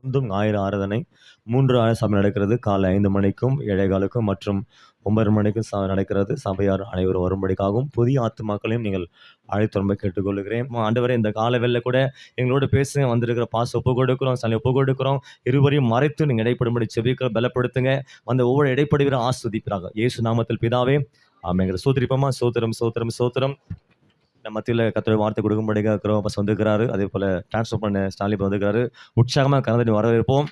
இன்றும் ஞாயிறு ஆராதனை 3 சபை நடக்கிறது. காலை 5 மணிக்கும் 7:15க்கும் மற்றும் 9 மணிக்கும் நடக்கிறது. சபையார் அனைவரும் வரும்படிக்காகவும் புதிய ஆத்துமாக்களையும் நீங்கள் அழைத்து ரொம்ப கேட்டுக்கொள்கிறேன். ஆண்டவரே, இந்த காலவெளியில் கூட எங்களோட பேச வந்திருக்கிற பாச ஒப்பு கொடுக்கிறோம், சலை ஒப்பு கொடுக்கிறோம். இருவரையும் மறைத்து நீங்கள் இடைப்படும்படி செபிக்கிற பலப்படுத்துங்க. அந்த ஒவ்வொரு இடைப்படுகிற ஆஸ்வதிப்பிறாங்க இயேசு நாமத்தில் பிதாவே ஆமென். சோத்திரிப்போமா? சோத்திரம் சோத்திரம் சோத்திரம். நம்ம மத்தியில் கர்த்தருடைய வார்த்தை கொடுக்கும்படியாக இருக்கிறோம். பஸ் வந்துருக்கிறாரு. அதே போல் டிரான்ஸ்ஃபர் பண்ண ஸ்டாலின் வந்துருக்கிறாரு. உற்சாகமாக கலந்து வரவேற்போம்.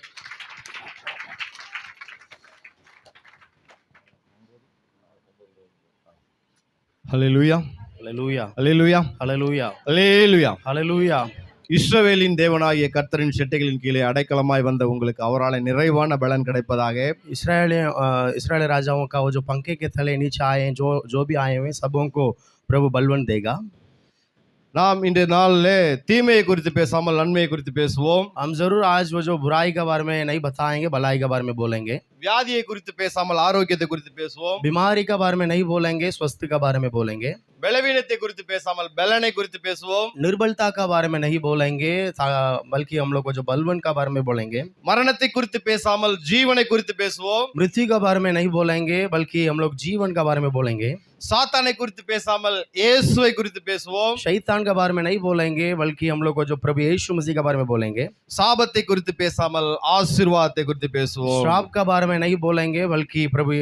ஹல்லேலூயா ஹல்லேலூயா ஹல்லேலூயா ஹல்லேலூயா ஹல்லேலூயா. ஹல்லேலூயா. இஸ்ரவேலின் தேவனாகிய கர்த்தரின் செட்டைகளின் கீழே அடைக்கலமாய் வந்த உங்களுக்கு அவரால் நிறைவான பலன் கிடைப்பதாக. इस्राएली राजाओं का वो जो पंखे के तले नीचे आए हैं, जो भी आए हुए सबों को प्रभु बलवंत देगा. நாம் இந்த நாளில் தீமையை குறித்து பேசாமல் நன்மையை குறித்து பேசுவோம். हम जरूर आज वो जो बुराई के बारे में नहीं बताएंगे, भलाई के बारे में बोलेंगे. வியாதியை குறித்து பேசாமல் ஆரோக்கியத்தை குறித்து பேசுவோம். बीमारी के बारे में नहीं बोलेंगे, स्वस्थ के बारे में बोलेंगे. பலவீனத்தை குறித்து பேசாமல் பலனை குறித்து பேசுவோம். निर्बलता का बारे में नहीं बोलेंगे, बल्कि हम लोग को जो बलवंत का बारे में बोलेंगे. மரணத்தை குறித்து பேசாமல் ஜீவனை குறித்து பேசுவோம். मृत्यु के बारे में नहीं बोलेंगे, बल्कि हम लोग जीवन के बारे में बोलेंगे. சாத்தானை குறித்து பேசாமல் இயேசுவை குறித்து பேசுவோம். शैतान के बारे में नहीं बोलेंगे, बल्कि हम लोग को जो प्रभु यीशु मसीह के बारे में बोलेंगे. சாபத்தை குறித்து பேசாமல் ஆசீர்வாதத்தை குறித்து பேசுவோம். श्राप का बारे में नहीं बोलेंगे, बल्कि प्रभु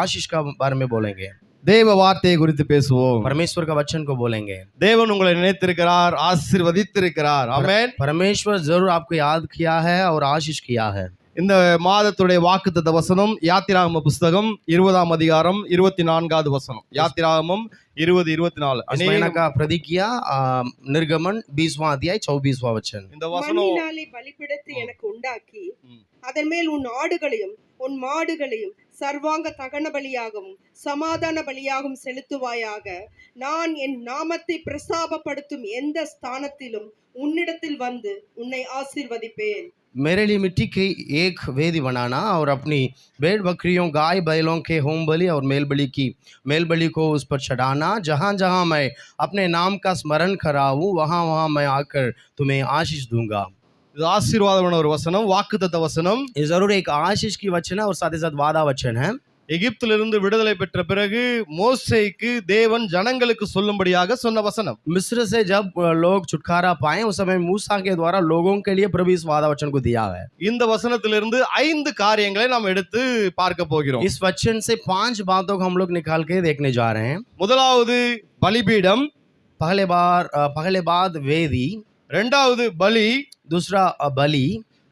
आशीष का बारे में बोलेंगे. தேவ வார்த்தையை குறித்து பேசுவோம். परमेश्वर का वचन को बोलेंगे. தேவன் உங்களை நினைத்திருக்கிறார், ஆசீர்வதித்திருக்கிறார். ஆமென். परमेश्वर जरूर आपको याद किया है और आशीष किया है. இந்த மாதத்துடைய வாக்குத்தத்த வசனம் யாத்திராகம புஸ்தகம் 20ஆம் அதிகாரம் 24வது வசனம். யாத்திராகமம் 20:24. इस महीना का प्रतिज्ञा निर्गमन 20वां अध्याय 24वां वचन. இந்த வசனம் பலிபீடத்தை எனக்கு உண்டாக்கி அதன் மேல் உன் ஆடுகளையும் உன் மாடுகளையும் சர்வாங்க தகன பலியாகவும் சமாதான பலியாகவும் செலுத்துவாயாக. நான் என் நாமத்தை பிரஸ்தாபப்படுத்தும் எந்த ஸ்தானத்திலும் உன்னிடத்தில் வந்து உன்னை ஆசீர்வதிப்பேன். मेरे लिए मिट्टी की एक वेदी बनाना और अपनी भेड़ बकरियों गाय बैलों के होम बलि और मेल बलि को उस पर चढ़ाना. जहाँ जहाँ मैं अपने नाम का स्मरण कराऊँ वहाँ वहाँ मैं आकर तुम्हें आशीष दूंगा. இது ஆசீர்வாதமான ஒரு வசனம், வாக்குத்தத்த வசனம். ये जरूर एक आशीष की वचन है और साथ ही साथ वादा वचन है. எகிப்திலிருந்து விடுதலை பெற்ற பிறகு மோசேக்கு தேவன் ஜனங்களுக்கு சொல்லும்படியாக சொன்ன வசனம். मिस्र से जब लोग छुटकारा पाए उस समय मूसा के द्वारा लोगों के लिए प्रभु इस वादा वचन को दिया है. இந்த वचनத்திலிருந்து 5 காரியங்களை நாம் எடுத்து பார்க்க போகிறோம். इस वचन से 5 बातों को हम लोग निकाल के देखने जा रहे हैं. முதலாவது பலிபீடம், पहले बात वेदी, இரண்டாவது பலி, दूसरा बलि,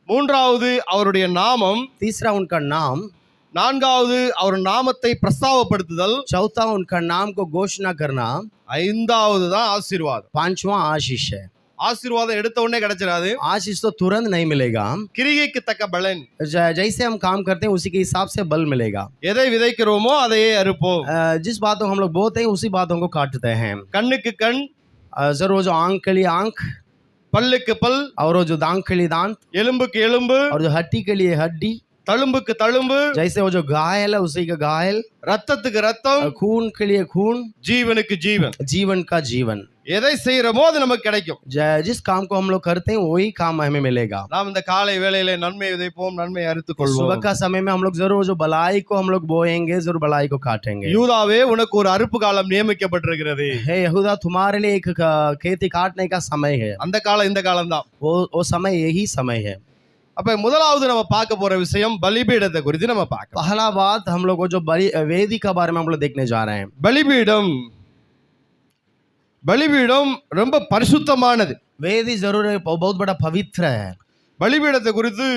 மூன்றாவது அவருடைய நாமம், तीसरा उनका नाम, நான்காவது அவர் நாமத்தை பிரஸ்தாபப்படுத்துதல், चौथा उनका नाम को घोषणा करना, ஐந்தாவது தான் ஆசீர்வாதம். पांचवा आशीष है. ஆசீர்வாதம் எடுத்த உடனே கிடைச்சிடாது. आशीष तो तुरंत नहीं मिलेगा. கிரிகைக்கு தக்க பலன். जैसे हम काम करते हैं उसी के हिसाब से बल मिलेगा. எதை விதைக்கிறோமோ அதையே அறுப்போம். जिस बातों हम लोग बोते हैं उसी बातों को काटते हैं. கண்ணுக்கு கண், जरूर जो आंख के लिए आंख, பல்லுக்கு பல், और जो दांत के लिए दांत, எலும்புக்கு எலும்பு, और जो हड्डी के लिए हड्डी, தழும்புக்கு தழும்பு, जैसे वो जो घायल है उसी का घायल, ரத்தத்துக்கு ரத்தம், खून के लिए खून, ஜீவனுக்கு ஜீவன். जीवन का जीवन. எதை செய்யறோமோ அது நமக்கு கிடைக்கும். जिस काम को हम लोग करते हैं वही काम हमें मिलेगा. நாம் இந்த காலை வேளையிலே நன்மை விதைப்போம், நன்மை அறுத்துக் सुबह கொள்வோம். का समय में हम लोग जरूर जो भलाई को हम लोग बोएंगे, जरूर भलाई को काटेंगे. யூதாவே, உனக்கு ஒரு அறுப்பு காலம் நியமிக்கப்பட்டிருக்கிறது. हे यहूदा, तुम्हारे लिए एक खेती काटने का समय है. அந்த காலம் இந்த காலம் தான். वो समय यही समय है. அப்ப முதலாவது நம்ம பார்க்க போற விஷயம் பலிபீடத்தை குறித்து நம்ம பார்க்கலாம். पहला बात हम लोग को जो वेदी के बारे में हम लोग देखने जा रहे हैं. பலிபீடம் ரொம்ப பரிசுத்தமானது. वेदी जरूर बहुत बड़ा पवित्र है. பலிபீடத்தை குறித்து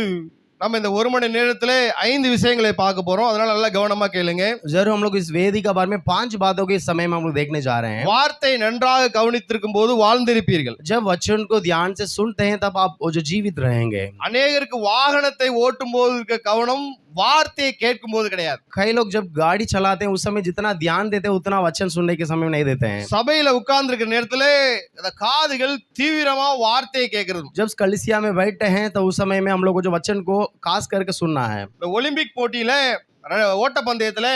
நம்ம இந்த 1 மணி நேரத்திலே 5 விஷயங்களை பார்க்க போறோம். அதனால நல்லா கவனமா கேளுங்க. जरूर हम लोग इस वेदी के बारे में 5 बातों के समय में हम लोग देखने जा रहे हैं. வார்த்தை நன்றாக கவனித்திருக்கும் போது வாழ்ந்திருப்பீர்கள். जब वचन को ध्यान से सुनते हैं तब आप वो जो जीवित रहेंगे. அநேகருக்கு வாகனத்தை ஓட்டும் போது இருக்க கவனம் வார்த்தையை கேட்கும் போது கிடையாது. कई लोग जब गाड़ी चलाते हैं उस समय जितना ध्यान देते हैं उतना वचन सुनने के समय में नहीं देते हैं. சபையில உட்கார்ந்து இருக்கிற நேரத்திலே அந்த காதுகள் தீவிரமா வார்த்தையை கேட்கிறது. जब कलीसिया में बैठते हैं तो उस समय में हम लोग को जो वचन को खास करके सुनना है. இந்த ஒலிம்பிக் போட்டியில ஓட்டப்பந்தயத்துல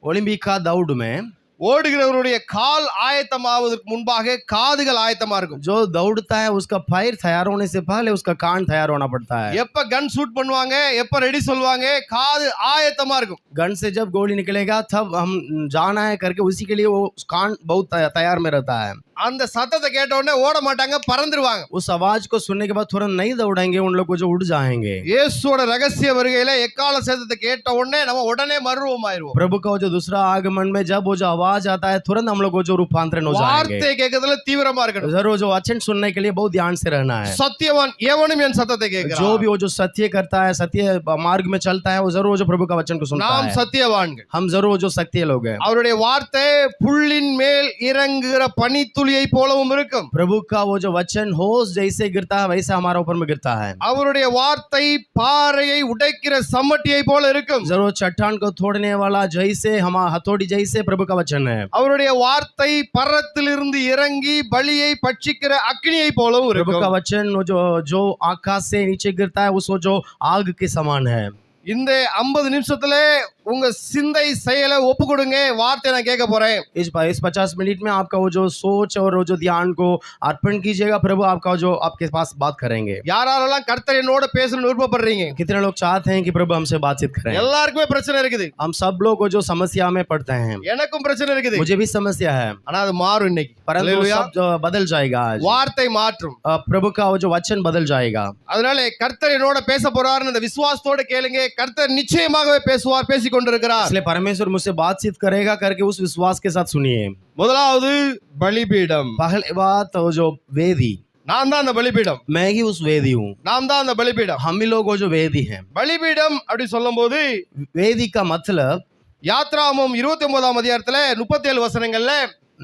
ओलंपिक का दौड़ में ஓடுகிறவருடைய கால் ஆயத்தமாவதற்கு முன்பாக காதுகள் ஆயத்தமா இருக்கும். जो दौड़ता है उसका पैर तैयार होने से पहले उसका कान तैयार होना पड़ता है। எப்ப கன் ஷூட் பண்ணுவாங்க, எப்ப ரெடி சொல்லுவாங்க, காது ஆயத்தமா இருக்கும். गन से जब गोली निकलेगा तब हम जाना है करके उसी के लिए वो कान बहुत तैयार में रहता है। அந்த சத்தத்தை கேட்ட உடனே ஓட மாட்டாங்க, பறந்துருவாங்க. उस आवाज को सुनने के बाद तुरंत नहीं दौड़ेंगे, उन लोग को जो उड़ जाएंगे। இயேசுவோட ரகசிய வருகையில எக்கால சத்தத்தை கேட்ட உடனே நம்ம உடனே மறுரூபமாயிருவோம். प्रभु का जो दूसरा आगमन में जब वो जो आवाज आता है तुरंत हम लोग को जो रूपांतरण हो जाएंगे। வார்த்தை கேட்கிறதுல தீவிரமா இருக்கணும். जरूर जो वचन सुनने के लिए बहुत ध्यान से रहना है। சத்தியவான் எவனும் என் சத்தத்தை கேட்கிறான். जो भी वो जो सत्य करता है, सत्य मार्ग में चलता है, वो जरूर जो प्रभु का वचन को सुनता நாம் है। சத்தியவான்கள். हम जरूर जो सत्य लोग हैं। அவருடைய வார்த்தை புல்லின் மேல் இறங்குகிற பனித்துளியை போலவும் இருக்கும். प्रभु का वो जो वचन होश जैसे गिरता है वैसे हमारा ऊपर में गिरता है। அவருடைய வார்த்தை பாறையை உடைக்கிற சம்மட்டியை போல இருக்கும். जरूर चट्टान को तोड़ने वाला जैसे हम हथौड़ी जैसे प्रभु का वचन है। அவருடைய வார்த்தை பரத்திலிருந்து இறங்கி பலியை பட்சிக்கிற அக்னியை போலவும் प्रभु இருக்கும். का वचन वो जो आकाश से नीचे गिरता है उसको जो आग के समान है। இந்த 50 நிமிஷத்துல உங்க சிந்தை செயலை ஒப்பு கொடுங்க. வார்த்தை நான் கேட்க போறேன். इस 50 मिनट में आपका वो जो सोच और वो जो ध्यान को अर्पण कीजिएगा, प्रभु आपका जो आपके पास बात करेंगे। யாரெல்லாம் கர்த்தர் என்னோட பேசணும்னு விருப்பப்படுறீங்க? कितने लोग चाहते हैं कि प्रभु हमसे बातचीत करें? எல்லாருக்குமே பிரச்சனை இருக்குது. हम सब लोग जो समस्या में पड़ते हैं, எனக்கும் பிரச்சனை இருக்குது. मुझे भी समस्या है, ஆனா அது மாறும் இன்னைக்கு. परंतु அல்லேலூயா. सब जो बदल जाएगा आज। வார்த்தை மாற்றும். प्रभु का वो जो वचन बदल जाएगा। அதனால கர்த்தர் என்னோட பேச போறாருன்னு அந்த விசுவாசத்தோட கேளுங்க. கர்த்தர் நிச்சயமாகவே பேசுவார், பேசிக் கொண்டிருக்கிறார். इसलिए परमेश्वर मुझसे बातचीत करेगा करके उस विश्वास के साथ सुनिए। முதலாவது பலிபீடம். पहली बात वो जो वेदी, நான் தான் அந்த பலிபீடம். मैं ही उस वेदी हूँ। நாம் தான் அந்த பலிபீடம். हम ही लोग वो जो वेदी हैं। பலிபீடம் அப்படி சொல்லும்போது वेदी का मतलब யாத்ராகமம் 29ஆம் அதிகாரத்துல 37 வசனங்கள்ல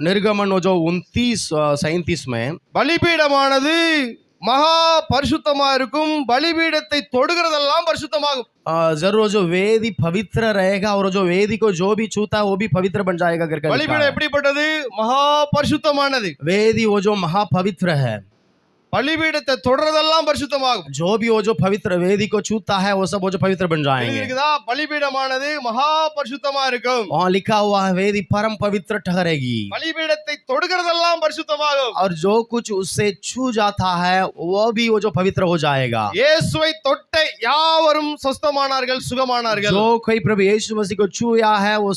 निर्गमन वो जो 29-37 में பலிபீடமானது மகா பரிசுத்தமா இருக்கும். பலிபீடத்தை தொடுகிறதெல்லாம் பரிசுத்தமாகும். जरूर जो वेदी पवित्र रहेगा और जो वेदी को जो भी छूता है वो भी पवित्र बन जाएगा करके लिखा பலிபீடம் है। எப்படிப்பட்டது? மகா பரிசுத்தமானது. वेदी वो जो महापवित्र है, பலிபீடத்தை தொடுறதெல்லாம் பரிசுத்தமாகும். जो भी वो जो पवित्र वेदी को छूता है वो सब वो जो पवित्र बन जाएंगे। இருக்குதா? பலிபீடமானது மகா பரிசுத்தமா இருக்கும். वहाँ लिखा हुआ है वेदी परम पवित्र ठहरेगी பலிபீடத்தை தொடுகிறதெல்லாம் பரிசுத்தமாகும். और जो कुछ उससे छू जाता है वो भी वो जो पवित्र हो जाएगा। இயேசுவை தொட்ட யாவரும் சொஸ்தமானார்கள், சுகமானார்கள். जो कोई प्रभु यीशु मसीह को छूया है वो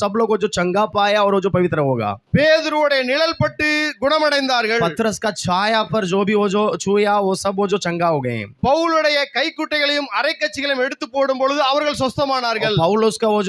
सब लोग को जो चंगा पाया और वो जो पवित्र होगा। பேதுருவுடைய நிழல் பட்டு குணமடைந்தார்கள். पतरस का छाया पर जो भी वो जो छूया वो सब वो जो चंगा हो गए। பவுலுடைய கைக்குட்டைகளையும் அரைக்கச்சிகளையும் எடுத்து போடும் பொழுது அவர்கள் சொஸ்தமானார்கள். पौलुस का वो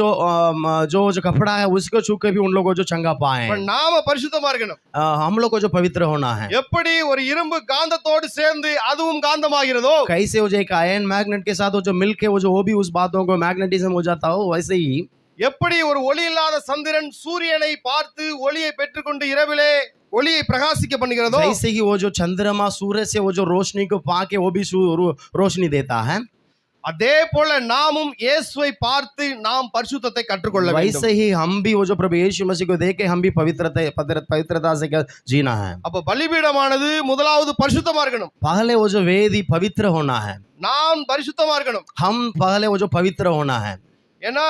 जो कपड़ा है उसको छू के भी उन लोगों को जो चंगा पाए। நாம பரிசுத்தமா இருக்கணும். हम लोग को जो पवित्र होना है। எப்படி ஒரு இரும்பு காந்தத்தோடு சேர்ந்து அதுவும் காந்தமாகிறதோ, कैसे वो जो एक आयन मैग्नेट के साथ वो जो मिलके वो जो वो भी उस बातों को मैग्नेटिज्म हो जाता हो, वैसे ही எப்படி ஒரு ஒளி இல்லாத சந்திரன் சூரியனை பார்த்து ஒளியை பெற்றுக்கொண்டு இரவிலே ஒளியை பிரகாசிக்க பண்ணுகிறதோ, जैसे ही वो जो चंद्रमा सूर्य से वो जो रोशनी को पाके वो भी रोशनी देता है, அதே போல நாமும் இயேசுவை பார்த்து நாம் பரிசுத்தத்தை கற்றுக்கொள்ள வேண்டும். वैसे ही हम भी वो जो प्रभु यीशु मसीह को देख के हम भी पवित्रता से जीना है। அப்ப பலிபீடமானது முதலாவது பரிசுத்தமா இருக்கணும். पहले वो जो वेदी पवित्र होना है। நாம் பரிசுத்தமா இருக்கணும். हम पहले वो जो पवित्र होना है। ஏன்னா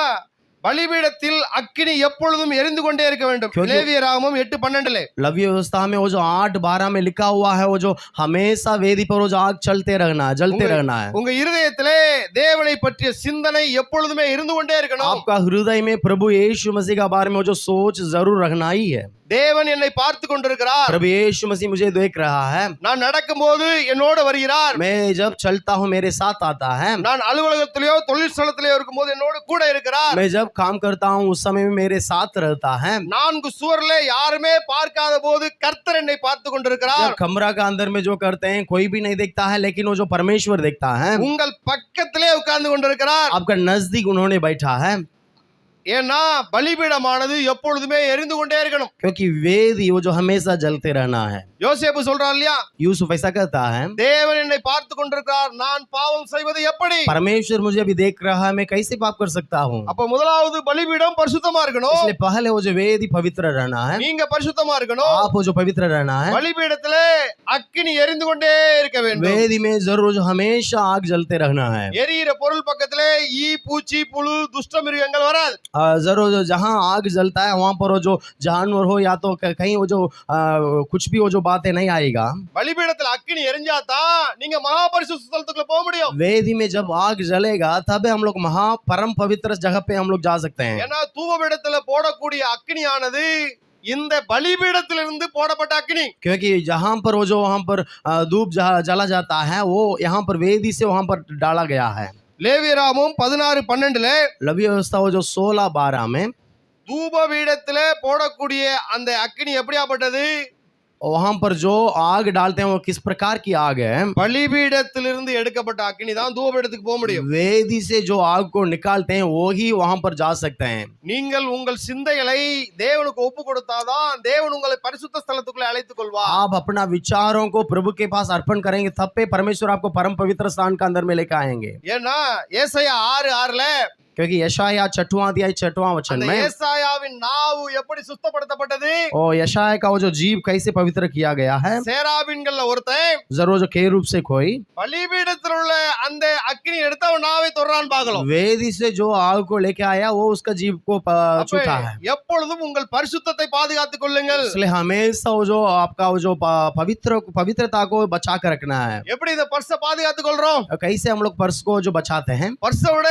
பலிபீடத்தில் அக்கினி எப்பொழுதும் எரிந்து கொண்டே இருக்க வேண்டும். லேவியராகமம் 8:12 लव्य व्यवस्था में वो जो 8:12 में लिखा हुआ है वो जो हमेशा वेदी पर वो जो आग चलते रहना है, जलते रहना है। உங்க இருதயத்திலே தேவனை பற்றிய சிந்தனை எப்பொழுதுமே இருந்து கொண்டே இருக்கணும். आपका हृदय में प्रभु यीशु मसीह के बारे में वो जो सोच जरूर रखना ही है। தேவன் என்னை பார்த்து கொண்டிருக்கிறார். प्रभु यीशु मसीह मुझे देख रहा है। நான் நடக்கும்போது என்னோடு வருகிறார். मैं जब चलता हूँ मेरे साथ आता है। நான் அலுவலகத்திலேயோ தொழில் ஸ்தலத்திலேயோ இருக்கும்போது என்னோடு கூட இருக்கிறார். मैं जब काम करता हूँ उस समय में मेरे साथ रहता है। நான்கு சுவரிலே யாருமே பார்க்காத போது கர்த்தர் என்னை பார்த்து கொண்டிருக்கிறார். कमरा का अंदर में जो करते हैं कोई भी नहीं देखता है, लेकिन वो जो परमेश्वर देखता है। உங்கள் பக்கத்திலே உட்கார்ந்து கொண்டிருக்கிறார். आपका नजदीक उन्होंने बैठा है। ஏன்னா பலிபீடமானது எப்பொழுதுமே எரிந்து கொண்டே இருக்கணும். क्योंकि वेदी वो जो हमेशा जलते रहना है। யோசேப்பு சொல்றார் இல்லையா, यूसुफ ऐसा कहता है, தேவன் என்னை பார்த்து கொண்டிருக்கிறார், நான் பாவம் செய்வது எப்படி? परमेश्वर मुझे अभी देख रहा है, मैं कैसे पाप कर सकता हूँ। அப்ப முதலாவது பலிபீடம் பரிசுத்தமா இருக்கணும். इसलिए पहले वो जो वेदी पवित्र रहना है। நீங்க பரிசுத்தமா இருக்கணும். आप वो जो पवित्र रहना है। பலிபீடத்திலே அக்கினி எரிந்து கொண்டே இருக்க வேண்டும். वेदी में जरूर जो हमेशा आग जलते रहना है। எரியிற பொருள் பக்கத்திலே ஈ, பூச்சி, புழு, துஷ்ட மிருகங்கள் வராது. जरूर जहाँ आग जलता है वहाँ पर वो जो जानवर हो या तो कहीं वो जो कुछ भी वो जो बातें नहीं आएगा। பலிபீடத்துல அக்கினி எரிஞ்சாதான் நீங்க மகா பரிசுத்த ஸ்தலத்துக்குள்ள போக முடியும். वेदी में जब आग जलेगा तब हम लोग महा परम पवित्र जगह पे हम लोग जा सकते हैं। ஏன்னா தூபபீடத்துல போடக்கூடிய அக்கினியானது இந்த பலிபீடத்திலிருந்து போடப்பட்ட அக்கினி. क्योंकि जहाँ पर वो जो वहाँ पर धूप जला जाता है वो यहाँ पर वेदी से वहाँ पर डाला गया है। லேவியராகமம் 16:12 लवी व्यवस्था वो जो 16:12 में தூபபீடத்துல போடக்கூடிய அந்த அக்கினி எப்படியாப்பட்டது? वहाँ पर जो आग डालते हैं वो किस प्रकार की आग है? பலிபீடத்திலிருந்து எடுக்கப்பட்ட அக்கினி தான் தூபபீடத்துக்கு போக முடியும். वेदी से जो आग को निकालते हैं वो ही वहाँ पर जा सकते हैं। நீங்கள் உங்கள் சிந்தைகளை தேவனுக்கு ஒப்பு கொடுத்தாதான் தேவன் உங்களை பரிசுத்த ஸ்தலத்துக்குள்ள அழைத்துக் கொள்வார். आप अपना विचारों को प्रभु के पास अर्पण करेंगे तब पे परमेश्वर आपको परम पवित्र स्थान का अंदर में लेकर आएंगे। ஏன்னா ஏசாயா 6:6 क्योंकि यशाया 6वां अध्याय 6वां वचन அந்த में ஏசாயாவின் நாவு எப்படி சுத்தப்படுத்தப்பட்டது? और यशाया का वो जो जीव कैसे पवित्र किया गया है। சேராபின்கள்ல ஒருத்தன் जरूर जो केरूब से कोई பலிபீடத்தில் உள்ள அந்த அக்கினி எடுத்து அவன் நாவை தொடுறான்னு பார்க்கலாம். वेदी से जो आग को लेके आया वो उसका जीव को छूता है। எப்பொழுதும் உங்கள் பரிசுத்தத்தை பாதுகாத்துக் கொள்ளுங்கள். इसलिए हमेशा वो जो आपका वो जो पवित्रता को बचा कर रखना है। எப்படி இந்த பர்ஸ பாதுகாத்துக் கொள்றோம்? कैसे हम लोग पर्स को जो बचाते हैं, பர்ஸோட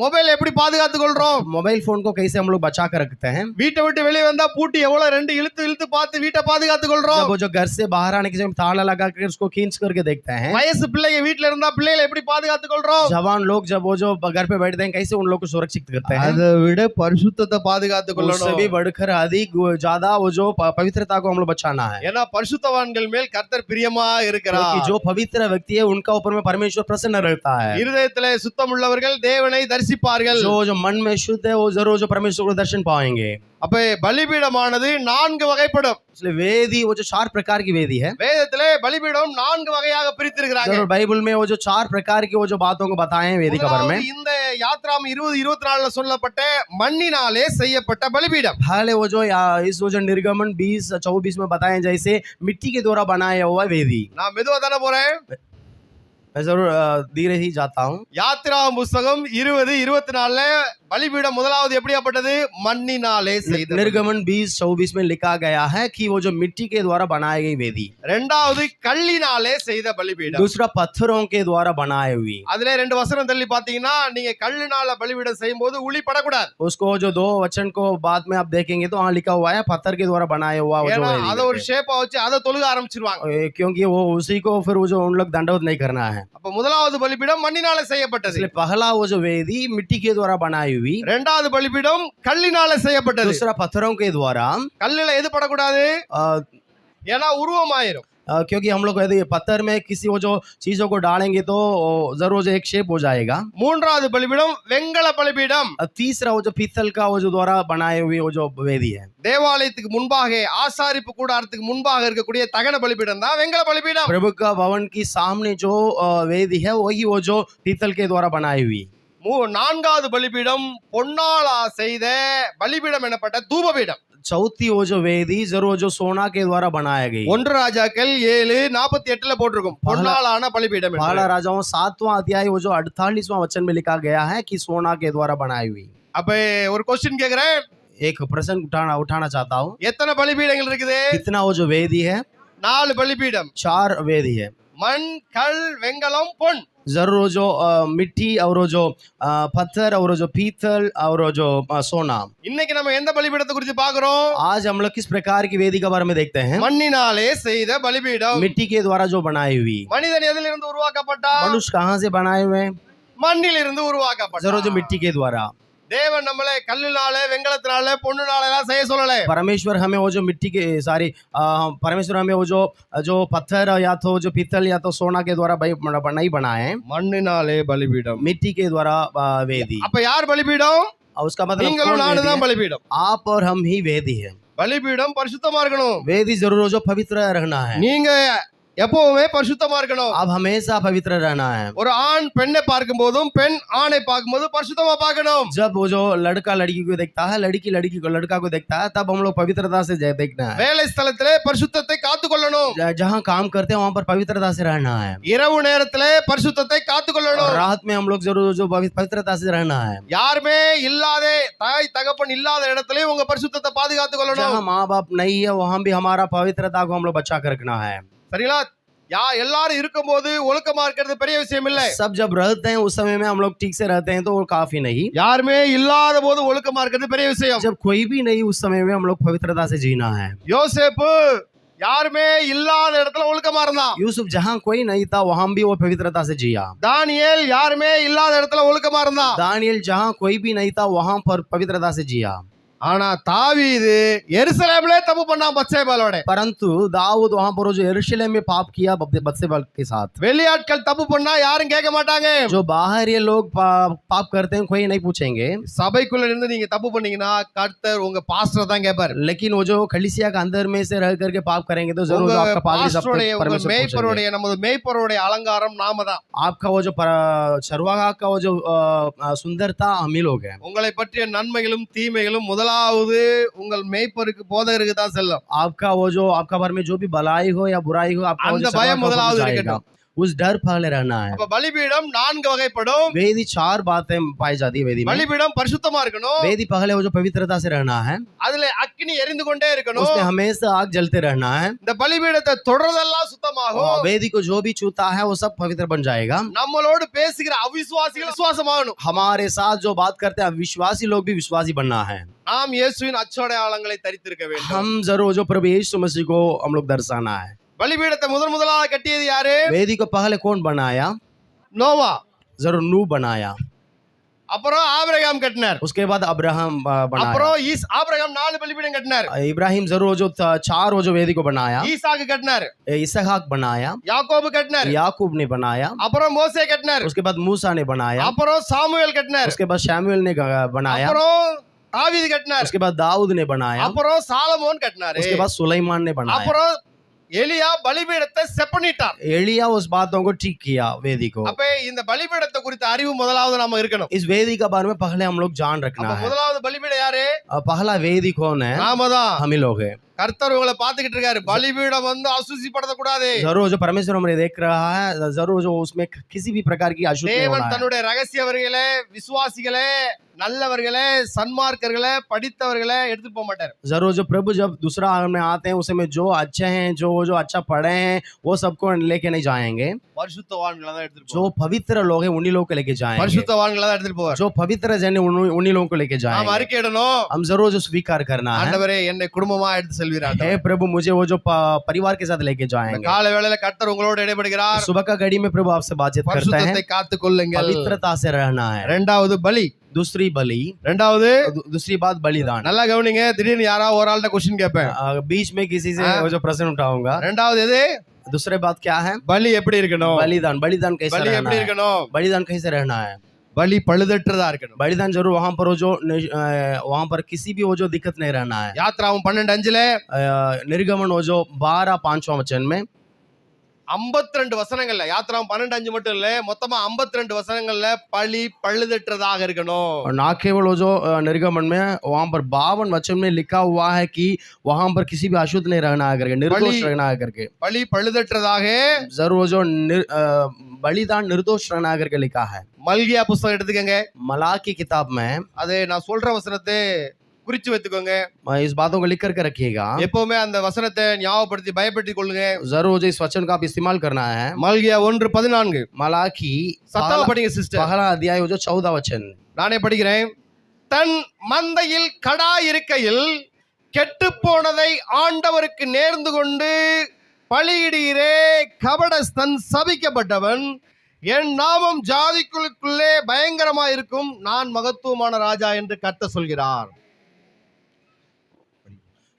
மொபைல் எப்படி பாதுகாத்துக் கொள்றோம்? मोबाइल फोन को कैसे हम लोग बचा कर रखते हैं। வீட்டை விட்டு வெளியே வந்தா பூட்டி எவ்வளவு ரெண்டு இழுத்து இழுத்து பார்த்து வீட்டை பாதுகாத்துக் கொள்றோம். जब वो जो घर से बाहर आने के समय ताला लगा कर उसको खींच करके देखते हैं। வயசு பிள்ளைங்க வீட்ல இருந்தா பிள்ளைகளை எப்படி பாதுகாத்துக் கொள்றோம்? जवान लोग जब वो जो घर पे बैठते हैं कैसे उन लोग को सुरक्षित करते हैं। அதை விட பரிசுத்தத்தை பாதுகாத்துக் उससे கொள்ளணும். भी बढ़कर अधिक ज्यादा वो जो पवित्रता को हम लोग बचाना है। ஏன்னா பரிசுத்தவான்கள் மேல் கர்த்தர் பிரியமா இருக்கிறார். क्योंकि जो पवित्र व्यक्ति है उनका ऊपर में परमेश्वर प्रसन्न रहता है। இருதயத்திலே சுத்தமுள்ளவர்கள் தேவனை தரிசிப்பார்கள். जो मन में शुद्ध है वो जरूर जो परमेश्वर को दर्शन पाएंगे। அப்ப பலிபீடமானது 4 வகைப்படும். इसलिए वेदी वो जो 4 प्रकार की वेदी है। வேதத்திலே பலிபீடம் 4 வகையாக பிரித்திருக்கிறாங்க. जरूर बाइबल में वो जो 4 प्रकार की वो जो बातों को बताए हैं वेदी के बारे में। இந்த யாத்ராம் 20:24 சொல்லப்பட்ட மண்ணினாலே செய்யப்பட்ட பலிபீடம். पहले वो जो इस वो जो निर्गमन 20:24 में बताए जैसे मिट्टी के द्वारा बनाया हुआ वेदी। நான் மெதுவா தானே போறேன். मैं जरूर धीरे ही जाता हूँ। யாத்திராகமம் புஸ்தகம் 20:24 பலிபீடம் முதலாவது எப்படியாப்பட்டது? மண்ணினாலே செய்த. निर्गमन 20:24 में लिखा गया है कि वो जो मिट्टी के द्वारा बनाई गई वेदी। இரண்டாவது கல்லினாலே செய்த பலிபீடம். दूसरा पत्थरों के द्वारा बनाए हुई। அதுல 2 வசனம் தள்ளி பாத்தீங்கன்னா நீங்க கல்லினால பலிபீடம் செய்யும்போது உளி படக்கூடாது. उसको जो 2 वचन को बाद में आप देखेंगे तो वहाँ लिखा हुआ है पत्थर के द्वारा बनाया हुआ वो जो ஏன்னா वेदी அத ஒரு है। ஷேப்பா வச்சு அத தொழுக ஆரம்பிச்சிருவாங்க. क्योंकि वो उसी को फिर वो जो उन लोग दंडवत नहीं करना है। அப்ப முதலாவது பலிபீடம் மண்ணினால செய்யப்பட்டது. इसलिए पहला वो जो वेदी मिट्टी के द्वारा बनाई हुई। இரண்டாவது பலிபீடம் கல்லினால செய்யப்பட்டது. दूसरा पत्थरों के द्वारा। கல்லுல எது படக்கூடாது? ஏன்னா உருவமாயிரும். क्योंकि हम लोग यदि पत्थर में किसी वो जो चीजों को डालेंगे तो जरूर एक शेप हो जाएगा। மூன்றாவது பலிபீடம் வெங்கல பலிபீடம். तीसरा वो जो पीतल का वो जो द्वारा बनाए हुए वो जो वेदी है। தேவாலயத்துக்கு முன்பாக ஆசாரிப்பு கூடாரத்துக்கு முன்பாக இருக்கக்கூடிய தகன பலிபீடம் தான் வெங்கல பலிபீடம். प्रभु का भवन की सामने जो वेदी है वही वो जो पीतल के द्वारा बनाई हुई। நான்காவது பலிபீடம் பொன்னாலா செய்த பலிபீடம் எனப்பட்ட தூபபீடம். चौथी वो जो वेदी जरूर जो सोना के द्वारा बनाया गई। 1 ராஜாக்கள் 7:48 போட்டிருக்கும் பொன்னாலான பலிபீடம். पहला राजाओं 7वां अध्याय वो जो 48वां वचन में लिखा गया है कि सोना के द्वारा बनाई हुई। அப்ப ஒரு क्वेश्चन கேக்குறேன். एक प्रश्न उठाना चाहता हूँ। எத்தனை பலிபீடங்கள் இருக்குது? कितना वो जो वेदी है? 4 பலிபீடம். 4 वेदी है। மண், கல், வெங்கலம், பொன். जरूर जो मिट्टी और जो पत्थर और जो पीतल और जो सोना। இன்னைக்கு நம்ம எந்த பலிபீடத்தை குறித்து பார்க்கிறோம்? आज हम लोग किस प्रकार की वेदी के बारे में देखते हैं? மண்ணினாலே செய்த பலிபீடம். मिट्टी के द्वारा जो बनाई हुई। மனிதன் எதிலிருந்து உருவாக்கப்பட்டான்? मनुष्य कहाँ से बनाए हुए हैं? மண்ணிலிருந்து உருவாக்கப்பட்டான். जरूर जो मिट्टी के द्वारा। தேவன் நம்மளை கல்லுனால வெங்கலத்தினால பொண்ணுனால எல்லாம் செய்ய சொல்லல. परमेश्वर हमें वो जो मिट्टी के परमेश्वर हमें वो जो पत्थर या तो जो पीतल या तो सोना के द्वारा नहीं बनाए। மண்ணினாலே பலிபீடம். मिट्टी के द्वारा वेदी। அப்ப யார் பலிபீடம்? उसका मतलब நீங்களும் நானும் தான் பலிபீடம். आप और हम ही वेदी है। பலிபீடம் பரிசுத்தமா இருக்கணும். वेदी जरूर जो पवित्र रहना है। நீங்க எப்பவுமே பரிசுத்தமா இருக்கணும். अब हमेशा पवित्र रहना है। ஒரு ஆண் பெண்ணை பார்க்கும் போதும் பெண் ஆணை பார்க்கும் போதும் பரிசுத்தமா பார்க்கணும். जब वो जो लड़का लड़की को देखता है, लड़की लड़की को लड़का को देखता है, तब हम लोग पवित्रता से देखना है। வேலை ஸ்தலத்திலே பரிசுத்தத்தை காத்துக்கொள்ளணும். जहाँ काम करते हैं वहां पर पवित्रता से रहना है। இரவு நேரத்திலே பரிசுத்தத்தை காத்துக்கொள்ளணும். और रात में हम लोग जरूर जो पवित्रता से रहना है। யாருமே இல்லாத தாய் தகப்பன் இல்லாத இடத்திலே உங்க பரிசுத்தத்தை பாதுகாத்துக் கொள்ளணும். जहाँ माँ बाप नहीं है वहां भी हमारा पवित्रता को हम लोग बचा कर रखना है। சரிங்களா? எல்லாரும் இருக்கும்போது ஒழுக்கமா இருக்கிறது பெரிய விஷயம் இல்ல. सब जब रहते हैं उस समय में हम लोग ठीक से रहते हैं तो वो काफी नहीं। யாருமே இல்லாத போது ஒழுக்கமா இருக்கிறது பெரிய விஷயம். जब कोई भी नहीं उस समय में हम लोग पवित्रता से जीना है। யோசேப்பு யாருமே இல்லாத இடத்துல ஒழுக்கமா இருந்தான். यूसुफ जहाँ कोई नहीं था वहां भी वो पवित्रता से जिया। தானியேல் யாருமே இல்லாத இடத்துல ஒழுக்கமா இருந்தான். दानियल जहाँ कोई भी नहीं था वहां पर पवित्रता से जिया। ஆனா தாவீது எருசலேமிலே தப்பு பண்ணான் பத்சேபாளோட. परंतु दाऊद वहां पर जो यरूशलेम में पाप किया बत्सेबा के साथ। வெளியாட்கள் தப்பு பண்ணா யாரும் கேட்க மாட்டாங்க. जो बाहर ये लोग पाप करते हैं कोई नहीं पूछेंगे। சபைக்குள்ள இருந்து நீங்க தப்பு பண்ணீங்கன்னா கர்த்தர் உங்க பாஸ்டர் தான் கேட்பார். लेकिन वो जो कलीसिया के अंदर में से रह करके पाप करेंगे तो जरूर आपका पादरी सब परमेश्वर மேய்ப்பருடைய நமது மேய்ப்பருடைய அலங்காரம் நாம தான். आपका वो जो चरवाहा का वो जो सुंदरता हम ही लोग हैं। உங்களை பற்றிய நன்மைகளும் தீமைகளும் முதலாவது உங்கள் மேய்ப்பருக்கு போதகருக்கு தான் செல்லும். आपका वो जो आपका बारे में जो भी भलाई हो या बुराई हो आपका அந்த பயம் முதலாவது இருக்கட்டும். उस डर पहले रहना है। அப்ப பலிபீடம் 4 வகைப்படும். वेदी 4 बातें पाई जाती है वेदी में। பலிபீடம் பரிசுத்தமா இருக்கணும். वेदी पहले वो जो पवित्रता से रहना है। அதுல அக்கினி எரிந்து கொண்டே இருக்கணும். उसमें हमेशा आग जलते रहना है। இந்த பலிபீடத்தை தொடர்றதெல்லாம் சுத்தமாகும். वेदी को जो भी छूता है वो सब पवित्र बन जाएगा। நம்மளோடு பேசுகிற அவிசுவாசிகள் விசுவாசமாகணும். हमारे साथ जो बात करते हैं विश्वासी लोग भी विश्वासी बनना है। நாம் இயேசுவின் அச்சடையாளங்களை தரித்திருக்க வேண்டும். हम जरूर जो प्रभु यीशु मसीह को हम लोग दर्शाना है। பலிபீடத்தை முதலாக கட்டியது யாரு? वेदी को पहले कौन बनाया? நோவா. जरूर नूह बनाया। அப்புறம் ஆபிரகாம் கட்டினார். उसके बाद अब्राहम बनाया। அப்புறம் ஆபிரகாம் 4 பலிபீடம் கட்டினார். इब्राहिम जरूर जो 4 वो जो वेदी को बनाया। ஈசாக்கு கட்டினார். इसहाक बनाया। யாக்கோபு கட்டினார். याकूब ने बनाया। அப்புறம் மோசே கட்டினார். उसके बाद मूसा ने बनाया। அப்புறம் சாமுவேல் கட்டினார். उसके बाद शमूएल ने बनाया। அப்புறம் தாவீது கட்டினார். उसके बाद दाऊद ने बनाया। அப்புறம் சாலமோன் கட்டினார். उसके बाद सुलेमान ने बनाया। அப்புறம் எலியா பலிபீடத்தை செட் பண்ணிட்டார். एलिया उस बातों को ठीक किया वेदी को। அப்ப இந்த பலிபீடத்தை குறித்த அறிவு முதலாவது நாம இருக்கணும். इस वेदी के बारे में पहले हम लोग जान रखना है। முதலாவது பலிபீடம் யாரு? पहला वेदी कौन है? நாம தான். हम ही लोग हैं। கர்த்தர் உங்களை பாத்துக்கிட்டு இருக்காரு. பலிபீடம் வந்து அசுசிப்படுத்த கூடாது. जरूर जो परमेश्वर हमें देख रहा है, जरूर जो उसमें किसी भी प्रकार की अशुद्धि नहीं தேவன் होना है। தன்னுடைய ரகசியவர்களே விசுவாசிகளே நல்லவர்களே சன்மார்க்கர்களே படித்தவர்களே எடுத்து போக மாட்டார். जरूर जो प्रभु जब दूसरा में आते हैं उसमें जो अच्छे हैं जो अच्छा पढ़े हैं वो सबको लेके नहीं जाएंगे। பரிசுத்தவான்களை தான் எடுத்துட்டு जो पवित्र लोग हैं उन्हीं लोगों को लेके जाएंगे। பரிசுத்தவான்களை தான் எடுத்துட்டு போவார். जो पवित्र जन है उन्हीं लोगों को लेके நாம जाएंगे। அறிக்கையிடணும். हम जरूर जो स्वीकार करना है। ஆண்டவரே என்னை குடும்பமா எடுத்து செல்வீராக. हे प्रभु मुझे वो जो परिवार के साथ लेके जाएंगे। காலை வேளையில கர்த்தர் உங்களோடு இடைபடுகிறார். सुबह का घड़ी में प्रभु आपसे बातचीत करते हैं। பரிசுத்தத்தை காத்துக்கொள்ளுங்கள். पवित्रता से रहना है। இரண்டாவது பலி. दूसरी बलि। இரண்டாவது दूसरी बात बलिदान। நல்லா கவனிங்க. திடீர்னு யாராவது ஒரு ஆள்கிட்ட क्वेश्चन கேட்பேன். बीच में किसी से वो जो प्रश्न उठाऊंगा। இரண்டாவது எது? दूसरी बात क्या है? பலி எப்படி இருக்கணும்? बलिदान। बलिदान कैसे பலி रहना எப்படி है? இருக்கணும்? बलिदान कैसे रहना है? பலி பழுதற்றதா இருக்கணும். बलिदान जरूर वहां पर जो वहां पर किसी भी वो जो दिक्कत नहीं रहना है। யாத்ராவும் 12:5 निर्गमन वो जो 12:5 वचन में 52 வசனங்கள்ல யாத்ராவும் 12:5 மட்டும் இல்ல மொத்தமா 52 வசனங்கள்ல பலி பழுதற்றதாக இருக்கணும். और ना केवल वो जो निर्गमन में वहां पर 52 वचन में लिखा हुआ है कि वहां पर किसी भी अशुद्ध नहीं रहना है करके, निर्दोष रहना है करके। பலி பழுதற்றதாக जरूर वो जो बलिदान निर्दोष रहना है करके लिखा है। மல்கியா புத்தகம் எடுத்துக்கங்க. मलाकी किताब में அது நான் சொல்ற வசனத்தை குறிச்சு வைத்துக்கோங்க. इस बातों को लिख करके रखिएगा। எப்பவுமே அந்த வசனத்தை ஞாபகப்படுத்தி பயப்படுத்திக் கொள்ளுங்க. जरूर जो इस वचन का आप इस्तेमाल करना है। மல்கியா 1:14 मलाकी சத்தமா படிங்க சிஸ்டர். पहला अध्याय वो जो 14 वचन நானே படிக்கிறேன். தன் மந்தையில் கடா இருக்கையில் கெட்டு போனதை ஆண்டவருக்கு நேர்ந்து கொண்டு பலியிடுகிறே கபடஸ்தன் சபிக்கப்பட்டவன். என் நாமம் ஜாதிக்குள்ளே பயங்கரமா இருக்கும். நான் மகத்துவமான ராஜா என்று கர்த்தர் சொல்கிறார்.